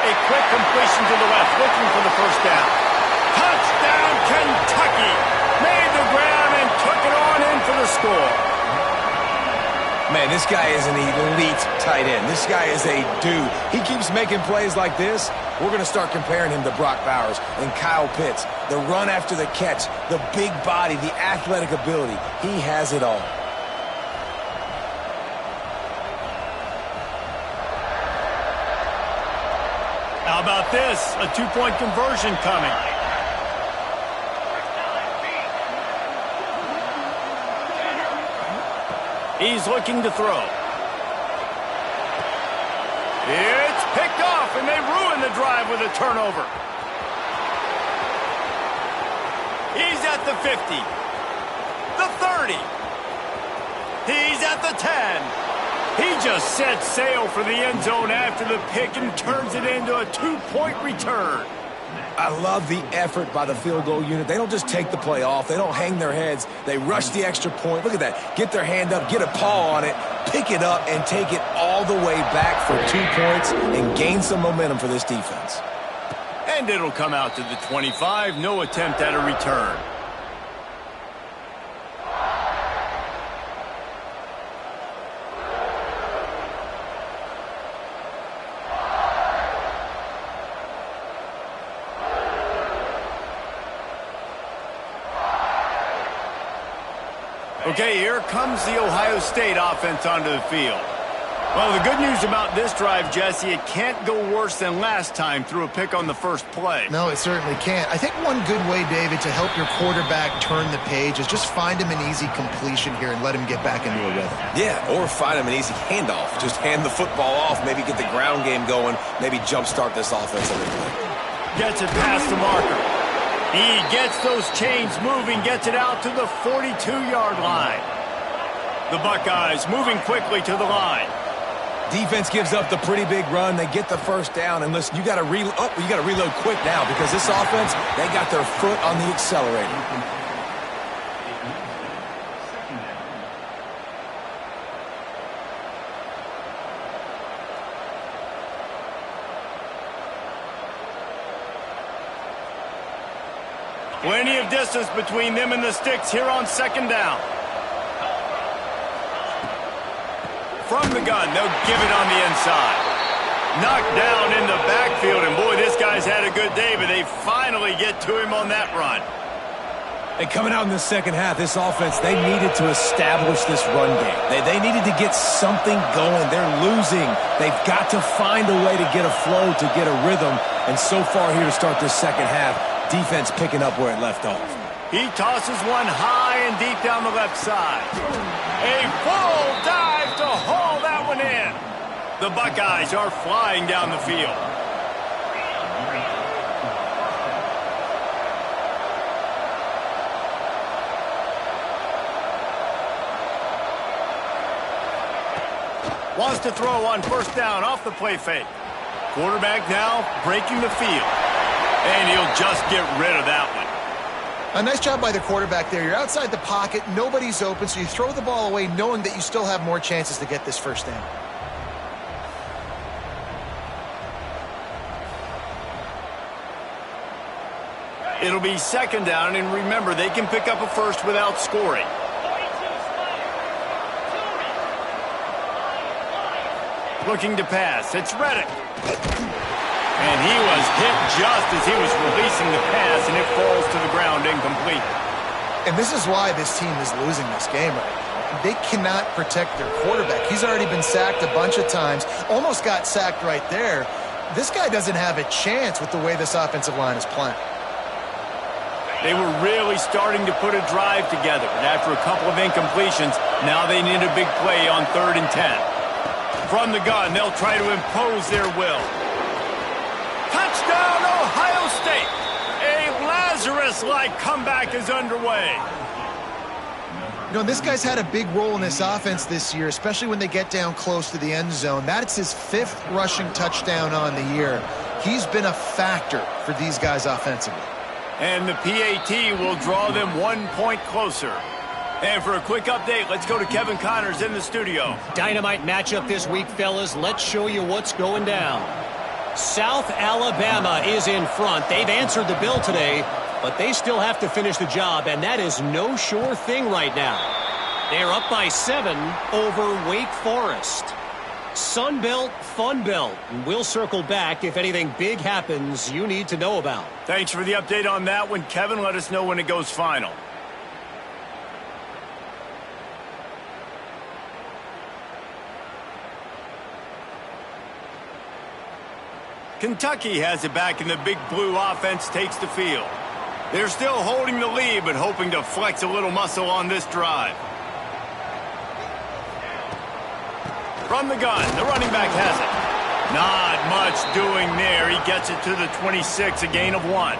A quick completion to the left, looking for the first down. Touchdown, Kentucky! Made the grab and took it on in for the score. Man, this guy is an elite tight end. This guy is a dude. He keeps making plays like this. We're going to start comparing him to Brock Bowers and Kyle Pitts. The run after the catch, the big body, the athletic ability. He has it all. How about this? A two-point conversion coming. He's looking to throw. It's picked off, and they ruin the drive with a turnover. He's at the 50, the 30. He's at the 10. He just set sail for the end zone after the pick and turns it into a two-point return. I love the effort by the field goal unit. They don't just take the play off. They don't hang their heads. They rush the extra point. Look at that. Get their hand up, get a paw on it, pick it up, and take it all the way back for 2 points and gain some momentum for this defense. And it'll come out to the 25. No attempt at a return. Okay, here comes the Ohio State offense onto the field. Well, the good news about this drive, Jesse, it can't go worse than last time through a pick on the first play. No, it certainly can't. I think one good way, David, to help your quarterback turn the page is just find him an easy completion here and let him get back into a rhythm. Yeah, or find him an easy handoff. Just hand the football off, maybe get the ground game going, maybe jumpstart this offense a little bit. Gets it past the marker. He gets those chains moving, gets it out to the 42-yard line. The Buckeyes moving quickly to the line. Defense gives up the pretty big run. They get the first down. And listen, you got to reload quick now because this offense, they got their foot on the accelerator. Plenty of distance between them and the sticks here on second down. From the gun, they'll give it on the inside. Knocked down in the backfield, and boy, this guy's had a good day, but they finally get to him on that run. And coming out in the second half, this offense, they needed to establish this run game. They needed to get something going. They're losing. They've got to find a way to get a flow, to get a rhythm. And so far here to start this second half, defense picking up where it left off. He tosses one high and deep down the left side. A full dive to haul that one in. The Buckeyes are flying down the field. Wants to throw on first down off the play fake. Quarterback now breaking the field. And he'll just get rid of that one. A nice job by the quarterback there. You're outside the pocket, nobody's open, so you throw the ball away knowing that you still have more chances to get this first down. It'll be second down, and remember, they can pick up a first without scoring. Looking to pass. It's Reddick. And he was hit just as he was releasing the pass, and it falls to the ground incomplete. And this is why this team is losing this game right now. They cannot protect their quarterback. He's already been sacked a bunch of times, almost got sacked right there. This guy doesn't have a chance with the way this offensive line is playing. They were really starting to put a drive together, and after a couple of incompletions, now they need a big play on 3rd and 10. From the gun, they'll try to impose their will. Touchdown, Ohio State! A Lazarus Looks like comeback is underway. You know, this guy's had a big role in this offense this year, especially when they get down close to the end zone. That's his 5th rushing touchdown on the year. He's been a factor for these guys offensively. And the PAT will draw them 1 point closer. And for a quick update, let's go to Kevin Connors in the studio. Dynamite matchup this week, fellas. Let's show you what's going down. South Alabama is in front. They've answered the bell today, but they still have to finish the job, and that is no sure thing right now. They're up by 7 over Wake Forest. Sun Belt, Fun Belt. We'll circle back if anything big happens you need to know about. Thanks for the update on that one, Kevin. Let us know when it goes final. Kentucky has it back, and the Big Blue offense takes the field. They're still holding the lead, but hoping to flex a little muscle on this drive. From the gun, the running back has it. Not much doing there. He gets it to the 26, a gain of 1.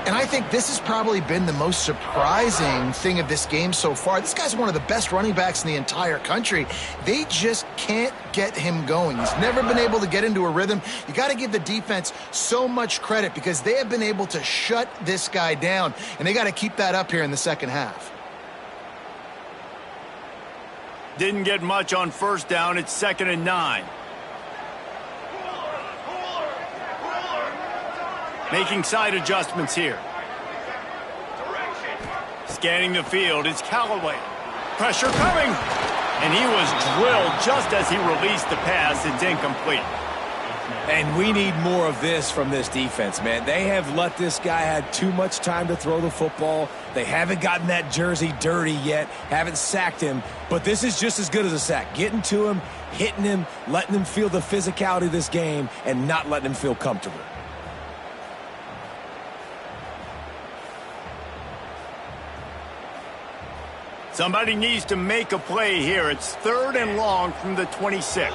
And I think this has probably been the most surprising thing of this game so far. This guy's one of the best running backs in the entire country. They just can't get him going. He's never been able to get into a rhythm. You got to give the defense so much credit because they have been able to shut this guy down, and they got to keep that up here in the second half. Didn't get much on first down. It's 2nd and 9. Making side adjustments here. Scanning the field, it's Callaway. Pressure coming. And he was drilled just as he released the pass. It's incomplete. And we need more of this from this defense, man. They have let this guy have too much time to throw the football. They haven't gotten that jersey dirty yet, haven't sacked him. But this is just as good as a sack. Getting to him, hitting him, letting him feel the physicality of this game, and not letting him feel comfortable. Somebody needs to make a play here. It's 3rd and long from the 26.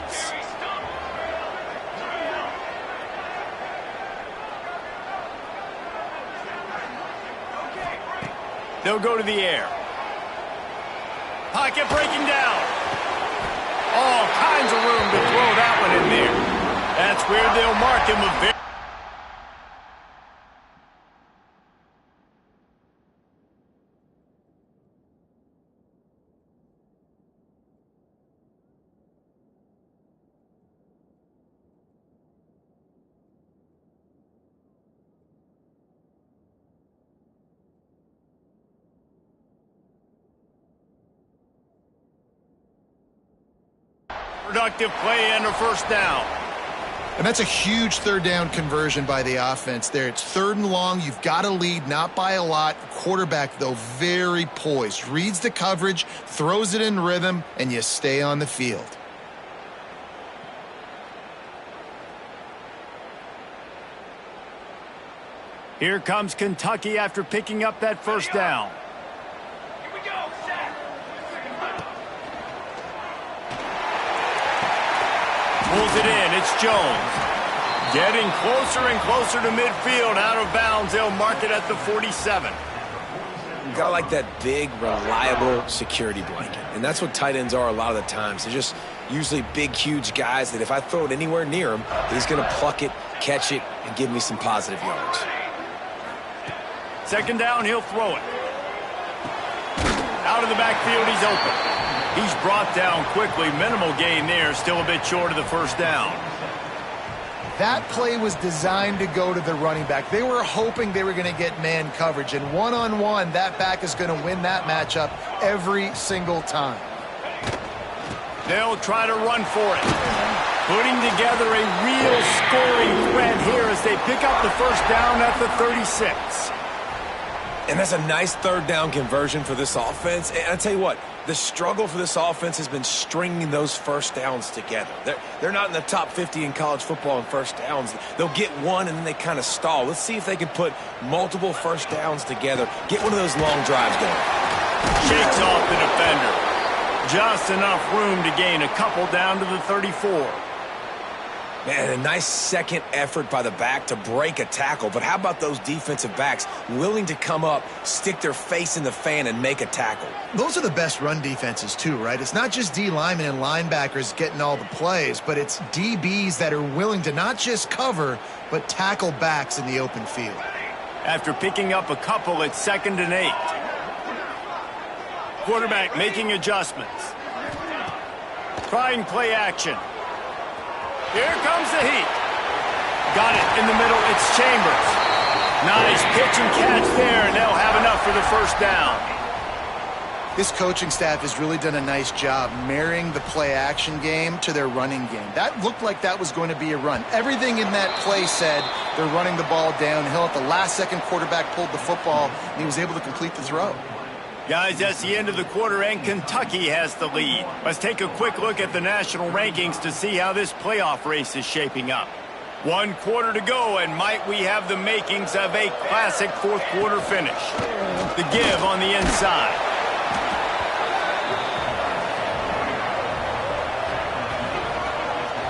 They'll go to the air. Pocket breaking down. All kinds of room to throw that one in there. That's where they'll mark him a very... Productive play and a first down. And that's a huge 3rd down conversion by the offense there. It's 3rd and long. You've got a lead, not by a lot. Quarterback, though, very poised. Reads the coverage, throws it in rhythm, and you stay on the field. Here comes Kentucky after picking up that first down. Pulls it in. It's Jones. Getting closer and closer to midfield. Out of bounds. They'll mark it at the 47. Got like that big, reliable security blanket. And that's what tight ends are a lot of the times. They're just usually big, huge guys that if I throw it anywhere near him, he's going to pluck it, catch it, and give me some positive yards. 2nd down, he'll throw it. Out of the backfield, he's open. He's brought down quickly. Minimal gain there. Still a bit short of the first down. That play was designed to go to the running back. They were hoping they were going to get man coverage. And one-on-one, that back is going to win that matchup every single time. They'll try to run for it. Putting together a real scoring threat here as they pick up the first down at the 36. And that's a nice 3rd down conversion for this offense. And I tell you what, the struggle for this offense has been stringing those first downs together. They're not in the top 50 in college football in first downs. They'll get one and then they kind of stall. Let's see if they can put multiple first downs together. Get one of those long drives going. Shakes off the defender. Just enough room to gain a couple down to the 34. Man, a nice second effort by the back to break a tackle. But how about those defensive backs willing to come up, stick their face in the fan, and make a tackle? Those are the best run defenses too, right? It's not just D linemen and linebackers getting all the plays, but it's DBs that are willing to not just cover, but tackle backs in the open field. After picking up a couple, it's 2nd and 8. Quarterback making adjustments. Trying play action. Here comes the heat. Got it in the middle. It's Chambers. Nice pitch and catch there, and they'll have enough for the first down. This coaching staff has really done a nice job marrying the play-action game to their running game. That looked like that was going to be a run. Everything in that play said they're running the ball downhill. At the last second, quarterback pulled the football, and he was able to complete the throw. Guys, that's the end of the quarter, and Kentucky has the lead. Let's take a quick look at the national rankings to see how this playoff race is shaping up. 1 quarter to go, and might we have the makings of a classic fourth quarter finish. The give on the inside.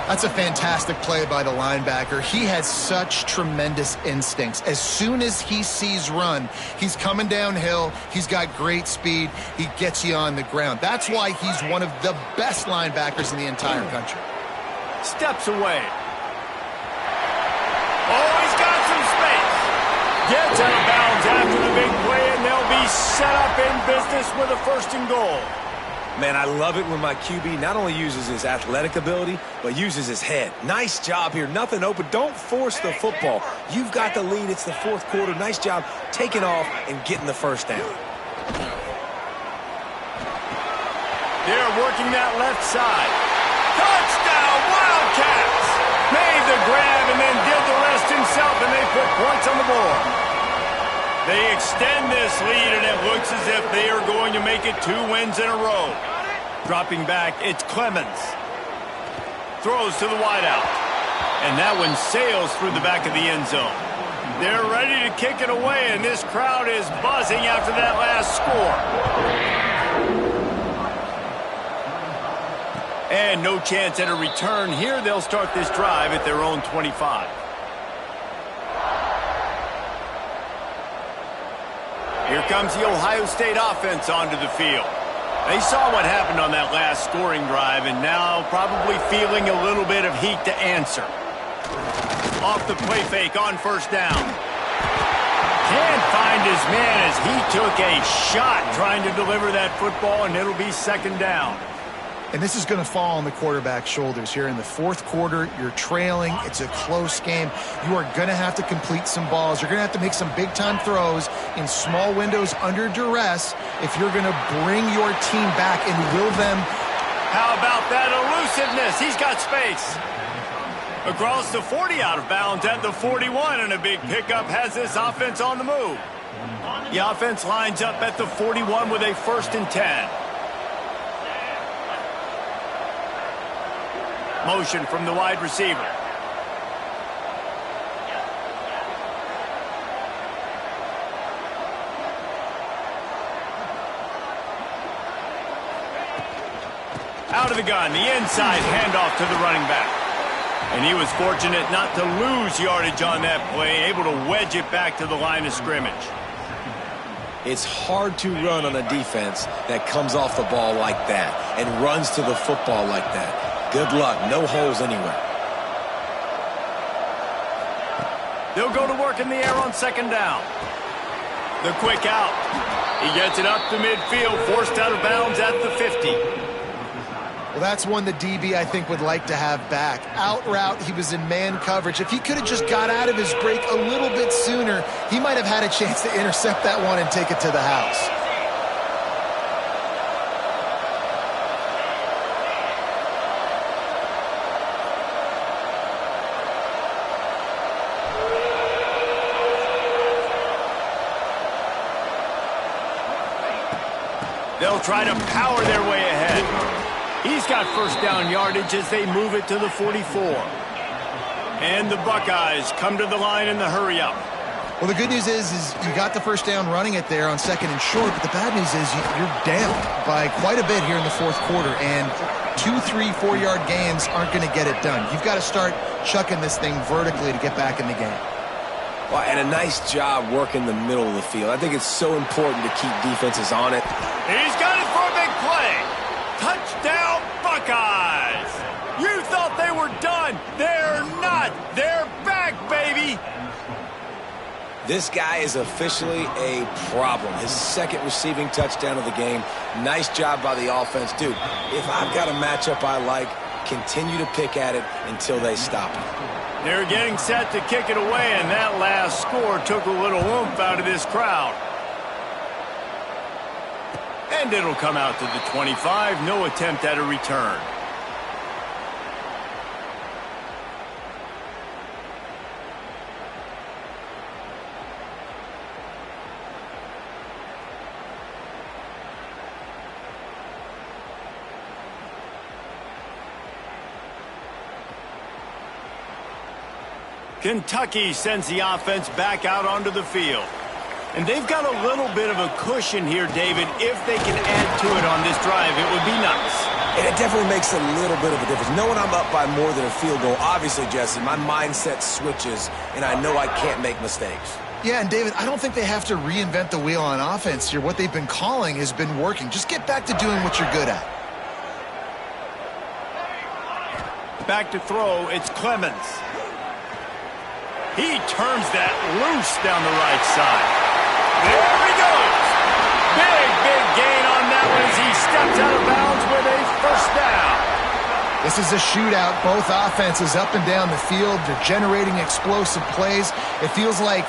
That's a fantastic play by the linebacker. He has such tremendous instincts. As soon as he sees run, he's coming downhill. He's got great speed. He gets you on the ground. That's why he's one of the best linebackers in the entire country. Steps away. Oh, he's got some space. Gets out of bounds after the big play, and they'll be set up in business with a 1st and goal. Man, I love it when my QB not only uses his athletic ability, but uses his head. Nice job here. Nothing open. Don't force the football. You've got the lead. It's the fourth quarter. Nice job taking off and getting the first down. They're working that left side. Touchdown, Wildcats! Made the grab and then did the rest himself, and they put points on the board. They extend this lead, and it looks as if they are going to make it 2 wins in a row. Dropping back, it's Clemens. Throws to the wideout. And that one sails through the back of the end zone. They're ready to kick it away, and this crowd is buzzing after that last score. And no chance at a return here. They'll start this drive at their own 25. Here comes the Ohio State offense onto the field. They saw what happened on that last scoring drive, and now probably feeling a little bit of heat to answer. Off the play fake on 1st down. Can't find his man as he took a shot trying to deliver that football, and it'll be 2nd down. And this is going to fall on the quarterback's shoulders here in the fourth quarter. You're trailing. It's a close game. You are going to have to complete some balls. You're going to have to make some big-time throws in small windows under duress if you're going to bring your team back and will them. How about that elusiveness? He's got space. Across the 40, out of bounds at the 41, and a big pickup has this offense on the move. The offense lines up at the 41 with a 1st and 10. Motion from the wide receiver. Out of the gun, the inside handoff to the running back. And he was fortunate not to lose yardage on that play, able to wedge it back to the line of scrimmage. It's hard to run on a defense that comes off the ball like that and runs to the football like that. Good luck. No holes anywhere. They'll go to work in the air on 2nd down. The quick out. He gets it up to midfield, forced out of bounds at the 50. Well, that's one the DB, I think, would like to have back. Out route, he was in man coverage. If he could have just got out of his break a little bit sooner, he might have had a chance to intercept that one and take it to the house. They'll try to power their way ahead. He's got 1st down yardage as they move it to the 44. And the Buckeyes come to the line in the hurry-up. Well, the good news is you got the 1st down running it there on 2nd and short, but the bad news is you're down by quite a bit here in the fourth quarter, and 2, 3, 4-yard gains aren't going to get it done. You've got to start chucking this thing vertically to get back in the game. Well, and a nice job working the middle of the field. I think it's so important to keep defenses on it. He's got it for a big play. Touchdown, Buckeyes. You thought they were done. They're not. They're back, baby. This guy is officially a problem. His second receiving touchdown of the game. Nice job by the offense. Dude, if I've got a matchup I like, continue to pick at it until they stop it. They're getting set to kick it away, and that last score took a little oomph out of this crowd. And it'll come out to the 25. No attempt at a return. Kentucky sends the offense back out onto the field. And they've got a little bit of a cushion here, David. If they can add to it on this drive, it would be nice. And it definitely makes a little bit of a difference. Knowing I'm up by more than a field goal, obviously, Jesse, my mindset switches, and I know I can't make mistakes. Yeah, and David, I don't think they have to reinvent the wheel on offense here. What they've been calling has been working. Just get back to doing what you're good at. Back to throw, it's Clemens. He turns that loose down the right side. There he goes. Big gain on that one as he steps out of bounds with a first down. This is a shootout. Both offenses up and down the field. They're generating explosive plays. It feels like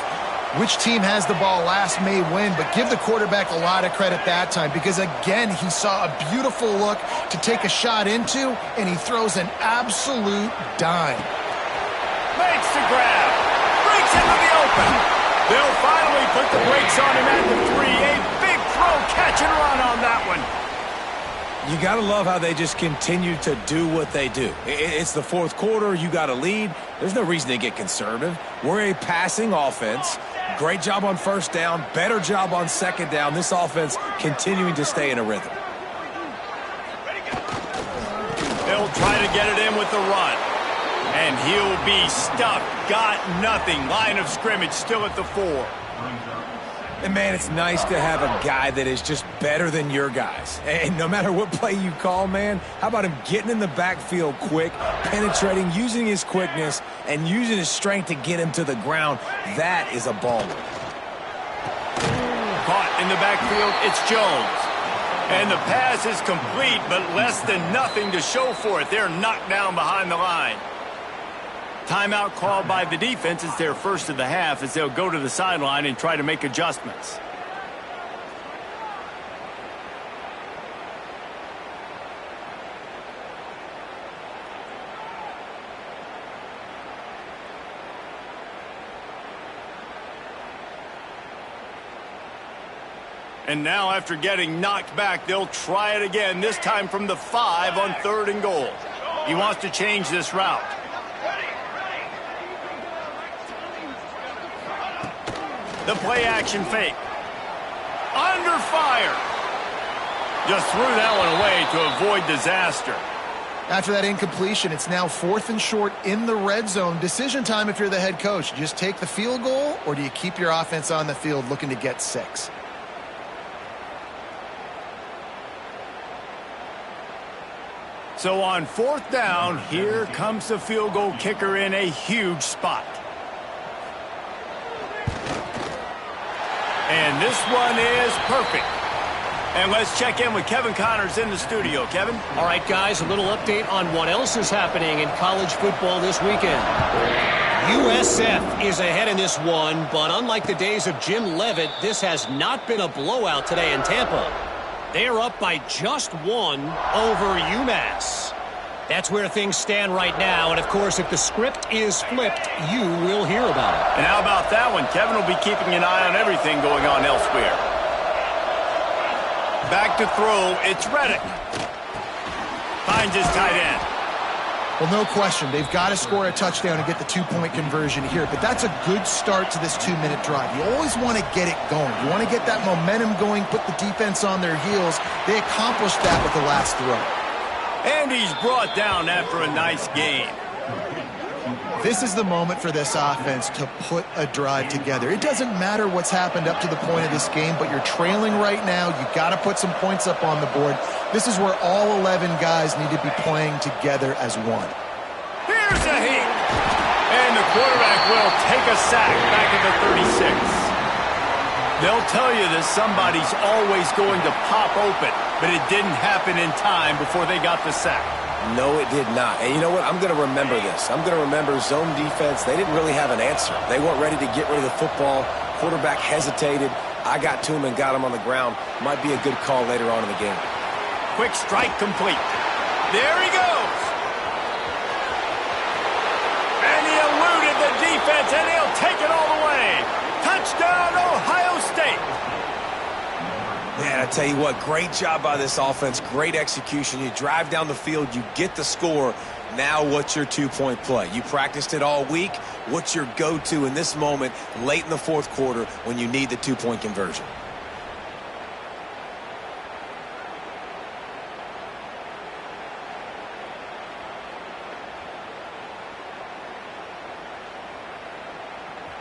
which team has the ball last may win, but give the quarterback a lot of credit that time because, again, he saw a beautiful look to take a shot into, and he throws an absolute dime. Makes the grab. Breaks into the open. They'll finally put the brakes on him at the 3. A big throw, catch and run on that one. You got to love how they just continue to do what they do. It's the fourth quarter. You got a lead. There's no reason to get conservative. We're a passing offense. Great job on first down. Better job on second down. This offense continuing to stay in a rhythm. They'll try to get it in with the run. And he'll be stuck. Got nothing. Line of scrimmage still at the 4. And, man, it's nice to have a guy that is just better than your guys. And no matter what play you call, man, how about him getting in the backfield quick, penetrating, using his quickness, and using his strength to get him to the ground? That is a baller. Caught in the backfield, it's Jones. And the pass is complete, but less than nothing to show for it. They're knocked down behind the line. Timeout called by the defense. It's their first of the half as they'll go to the sideline and try to make adjustments. And now after getting knocked back, they'll try it again, this time from the 5 on 3rd and goal. He wants to change this route. The play action fake. Under fire. Just threw that one away to avoid disaster. After that incompletion, it's now 4th and short in the red zone. Decision time if you're the head coach. Just take the field goal, or do you keep your offense on the field looking to get 6? So on 4th down, here comes the field goal kicker in a huge spot. And this one is perfect. And let's check in with Kevin Connors in the studio. Kevin? All right, guys, a little update on what else is happening in college football this weekend. USF is ahead in this one, but unlike the days of Jim Leavitt, this has not been a blowout today in Tampa. They are up by just 1 over UMass. That's where things stand right now, and of course, if the script is flipped, you will hear about it. And how about that one? Kevin will be keeping an eye on everything going on elsewhere. Back to throw, it's Reddick. Finds his tight end. Well, no question. They've got to score a touchdown and get the 2-point conversion here, but that's a good start to this 2-minute drive. You always want to get it going. You want to get that momentum going, put the defense on their heels. They accomplished that with the last throw. And he's brought down after a nice game. This is the moment for this offense to put a drive together. It doesn't matter what's happened up to the point of this game, but you're trailing right now. You got to put some points up on the board. This is where all 11 guys need to be playing together as one. Here's a hit. And the quarterback will take a sack back at the 36. They'll tell you that somebody's always going to pop open, but it didn't happen in time before they got the sack. No, it did not. And you know what? I'm going to remember this. I'm going to remember zone defense. They didn't really have an answer. They weren't ready to get rid of the football. Quarterback hesitated. I got to him and got him on the ground. Might be a good call later on in the game. Quick strike complete. There he goes. And he eluded the defense, and he'll take it all the way. Touchdown, Ohio State. Man, I tell you what, great job by this offense, great execution. You drive down the field, you get the score. Now what's your two-point play? You practiced it all week. What's your go-to in this moment late in the fourth quarter when you need the two-point conversion?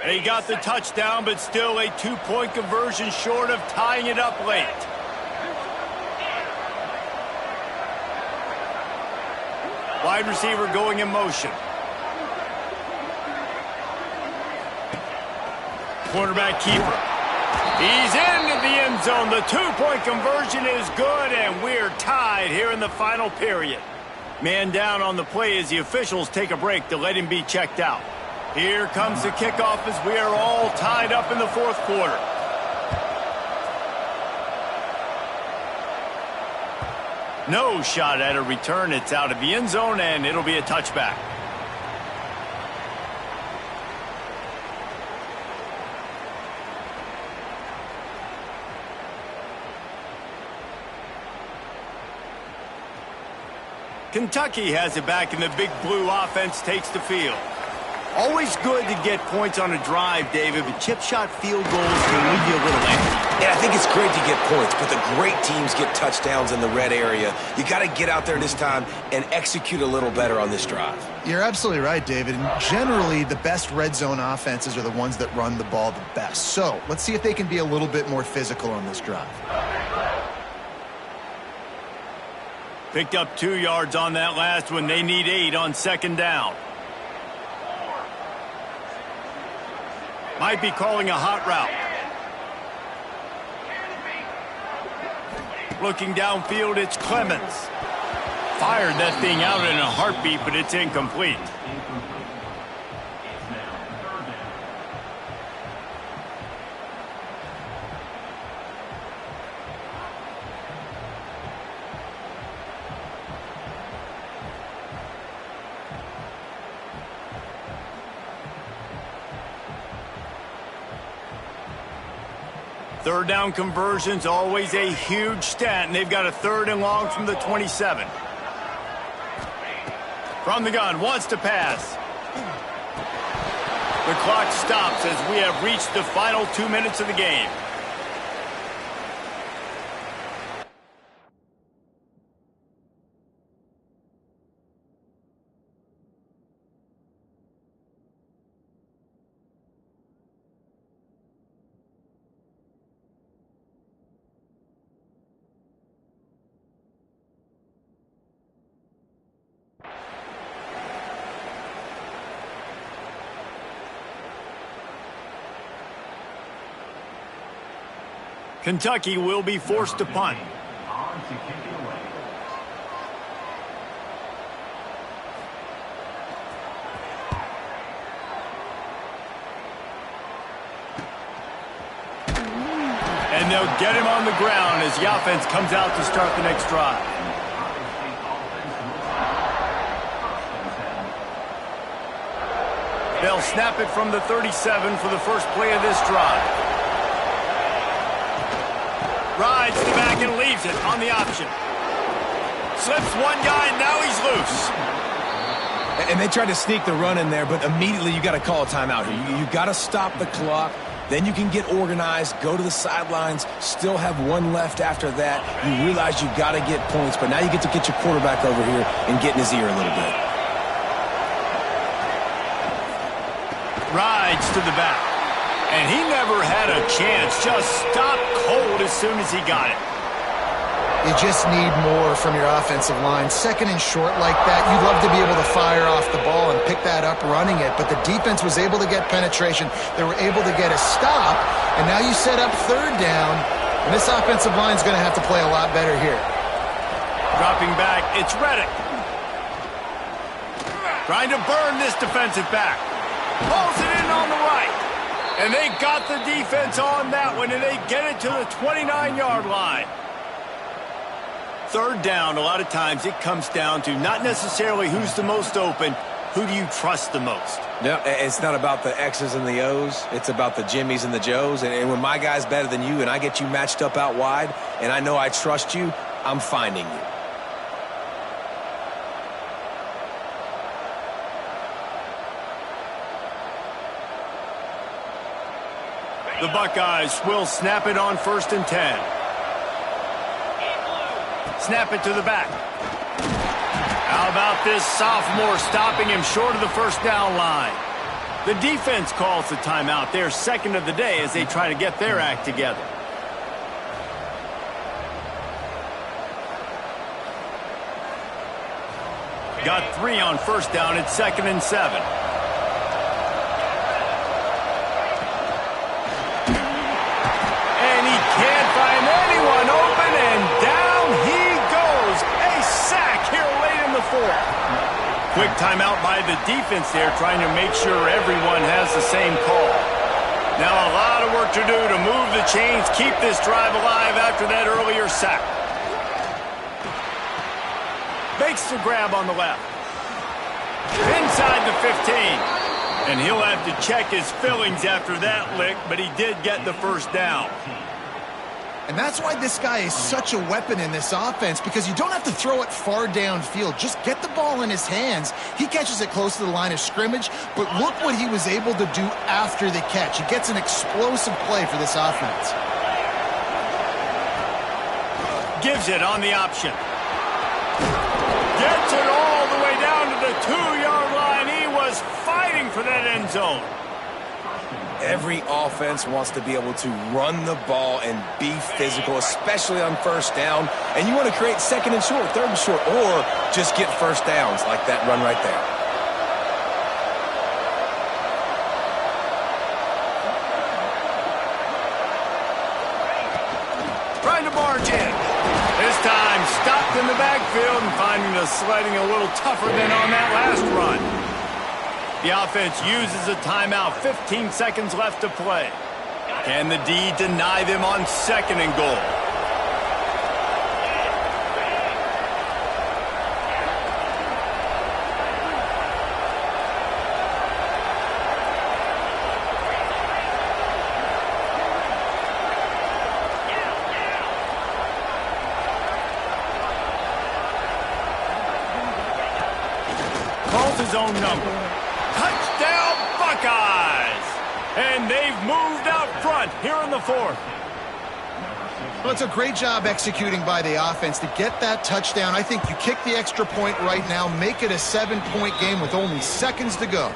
They got the touchdown, but still a two-point conversion short of tying it up late. Wide receiver going in motion. Quarterback keeper. He's into the end zone. The two-point conversion is good, and we're tied here in the final period. Man down on the play as the officials take a break to let him be checked out. Here comes the kickoff as we are all tied up in the fourth quarter. No shot at a return. It's out of the end zone, and it'll be a touchback. Kentucky has it back, and the big blue offense takes the field. Always good to get points on a drive, David, but chip shot field goals can leave you a little empty. Yeah, I think it's great to get points, but the great teams get touchdowns in the red area. You got to get out there this time and execute a little better on this drive. You're absolutely right, David. And generally, the best red zone offenses are the ones that run the ball the best. So let's see if they can be a little bit more physical on this drive. Picked up 2 yards on that last one. They need 8 on second down. Might be calling a hot route. Looking downfield, it's Clemens. Fired that thing out in a heartbeat, but it's incomplete. Third down conversions, always a huge stat, and they've got a 3rd and long from the 27. From the gun, wants to pass. The clock stops as we have reached the final 2 minutes of the game. Kentucky will be forced to punt. And they'll get him on the ground as the offense comes out to start the next drive. They'll snap it from the 37 for the first play of this drive. Rides to back and leaves it on the option. Slips one guy, and now he's loose. And they tried to sneak the run in there, but immediately you got to call a timeout here. You got to stop the clock. Then you can get organized, go to the sidelines, still have one left after that. You realize you got to get points, but now you get to get your quarterback over here and get in his ear a little bit. Rides to the back. And he never had a chance. Just stopped cold as soon as he got it. You just need more from your offensive line. Second and short like that, you'd love to be able to fire off the ball and pick that up running it. But the defense was able to get penetration. They were able to get a stop. And now you set up third down. And this offensive line is going to have to play a lot better here. Dropping back, it's Reddick. Trying to burn this defensive back. Pulls it in on the right. And they got the defense on that one, and they get it to the 29-yard line. Third down, a lot of times it comes down to not necessarily who's the most open, who do you trust the most? No, it's not about the X's and the O's. It's about the Jimmies and the Joes. And when my guy's better than you and I get you matched up out wide and I know I trust you, I'm finding you. The Buckeyes will snap it on 1st and 10. Snap it to the back. How about this sophomore stopping him short of the first down line? The defense calls the timeout. Their second of the day as they try to get their act together. Got 3 on 1st down. It's 2nd and 7. Can't find anyone open, and down he goes. A sack here late in the 4th. Quick timeout by the defense there, trying to make sure everyone has the same call. Now a lot of work to do to move the chains, keep this drive alive after that earlier sack. Makes the grab on the left. Inside the 15. And he'll have to check his fillings after that lick, but he did get the first down. And that's why this guy is such a weapon in this offense, because you don't have to throw it far downfield. Just get the ball in his hands. He catches it close to the line of scrimmage, but look what he was able to do after the catch. He gets an explosive play for this offense. Gives it on the option. Gets it all the way down to the 2-yard line. He was fighting for that end zone. Every offense wants to be able to run the ball and be physical, especially on 1st down. And you want to create 2nd and short, 3rd and short, or just get first downs like that run right there. Trying to barge in. This time stopped in the backfield and finding the sledding a little tougher than on that last run. The offense uses a timeout. 15 seconds left to play. Can the D deny them on 2nd and goal? Calls his own number. Touchdown, Buckeyes! And they've moved out front here in the 4th. Well, it's a great job executing by the offense to get that touchdown. I think you kick the extra point right now, make it a 7-point game with only seconds to go.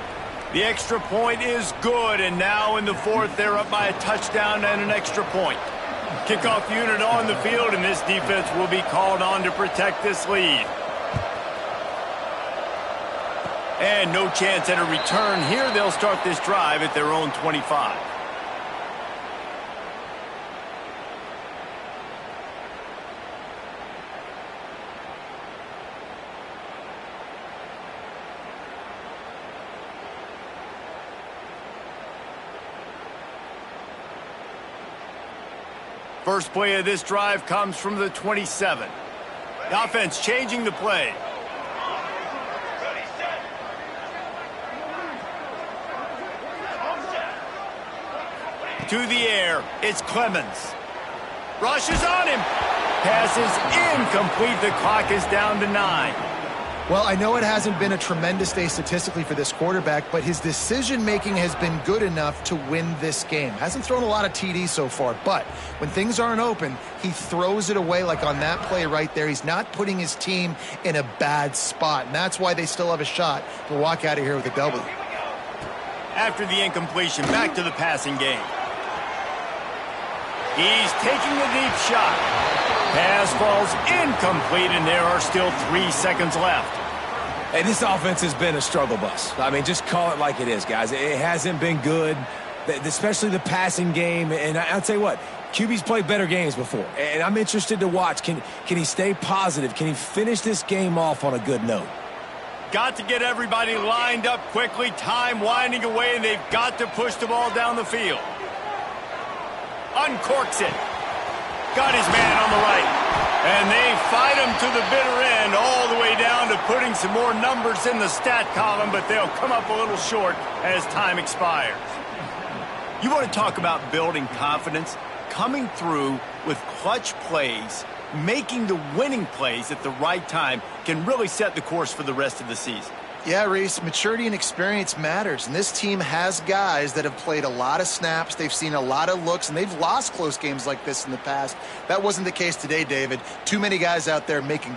The extra point is good, and now in the 4th, they're up by a touchdown and an extra point. Kickoff unit on the field, and this defense will be called on to protect this lead. And no chance at a return here. They'll start this drive at their own 25. First play of this drive comes from the 27. The offense changing the play. To the air, it's Clemens. Rushes on him. Pass is incomplete. The clock is down to 9. Well, I know it hasn't been a tremendous day statistically for this quarterback, but his decision-making has been good enough to win this game. Hasn't thrown a lot of TDs so far, but when things aren't open, he throws it away like on that play right there. He's not putting his team in a bad spot, and that's why they still have a shot to walk out of here with a W. after the incompletion. Back to the passing game. He's taking a deep shot. Pass falls incomplete, and there are still 3 seconds left. Hey, this offense has been a struggle bus. I mean, just call it like it is, guys. It hasn't been good, especially the passing game. And I'll tell you what, QB's played better games before. And I'm interested to watch. Can he stay positive? Can he finish this game off on a good note? Got to get everybody lined up quickly. Time winding away, and they've got to push the ball down the field. Uncorks it. Got his man on the right. And they fight him to the bitter end, all the way down to putting some more numbers in the stat column, but they'll come up a little short as time expires. You want to talk about building confidence? Coming through with clutch plays, making the winning plays at the right time can really set the course for the rest of the season. Yeah, Reese, maturity and experience matters, and this team has guys that have played a lot of snaps, they've seen a lot of looks, and they've lost close games like this in the past. That wasn't the case today, David. Too many guys out there making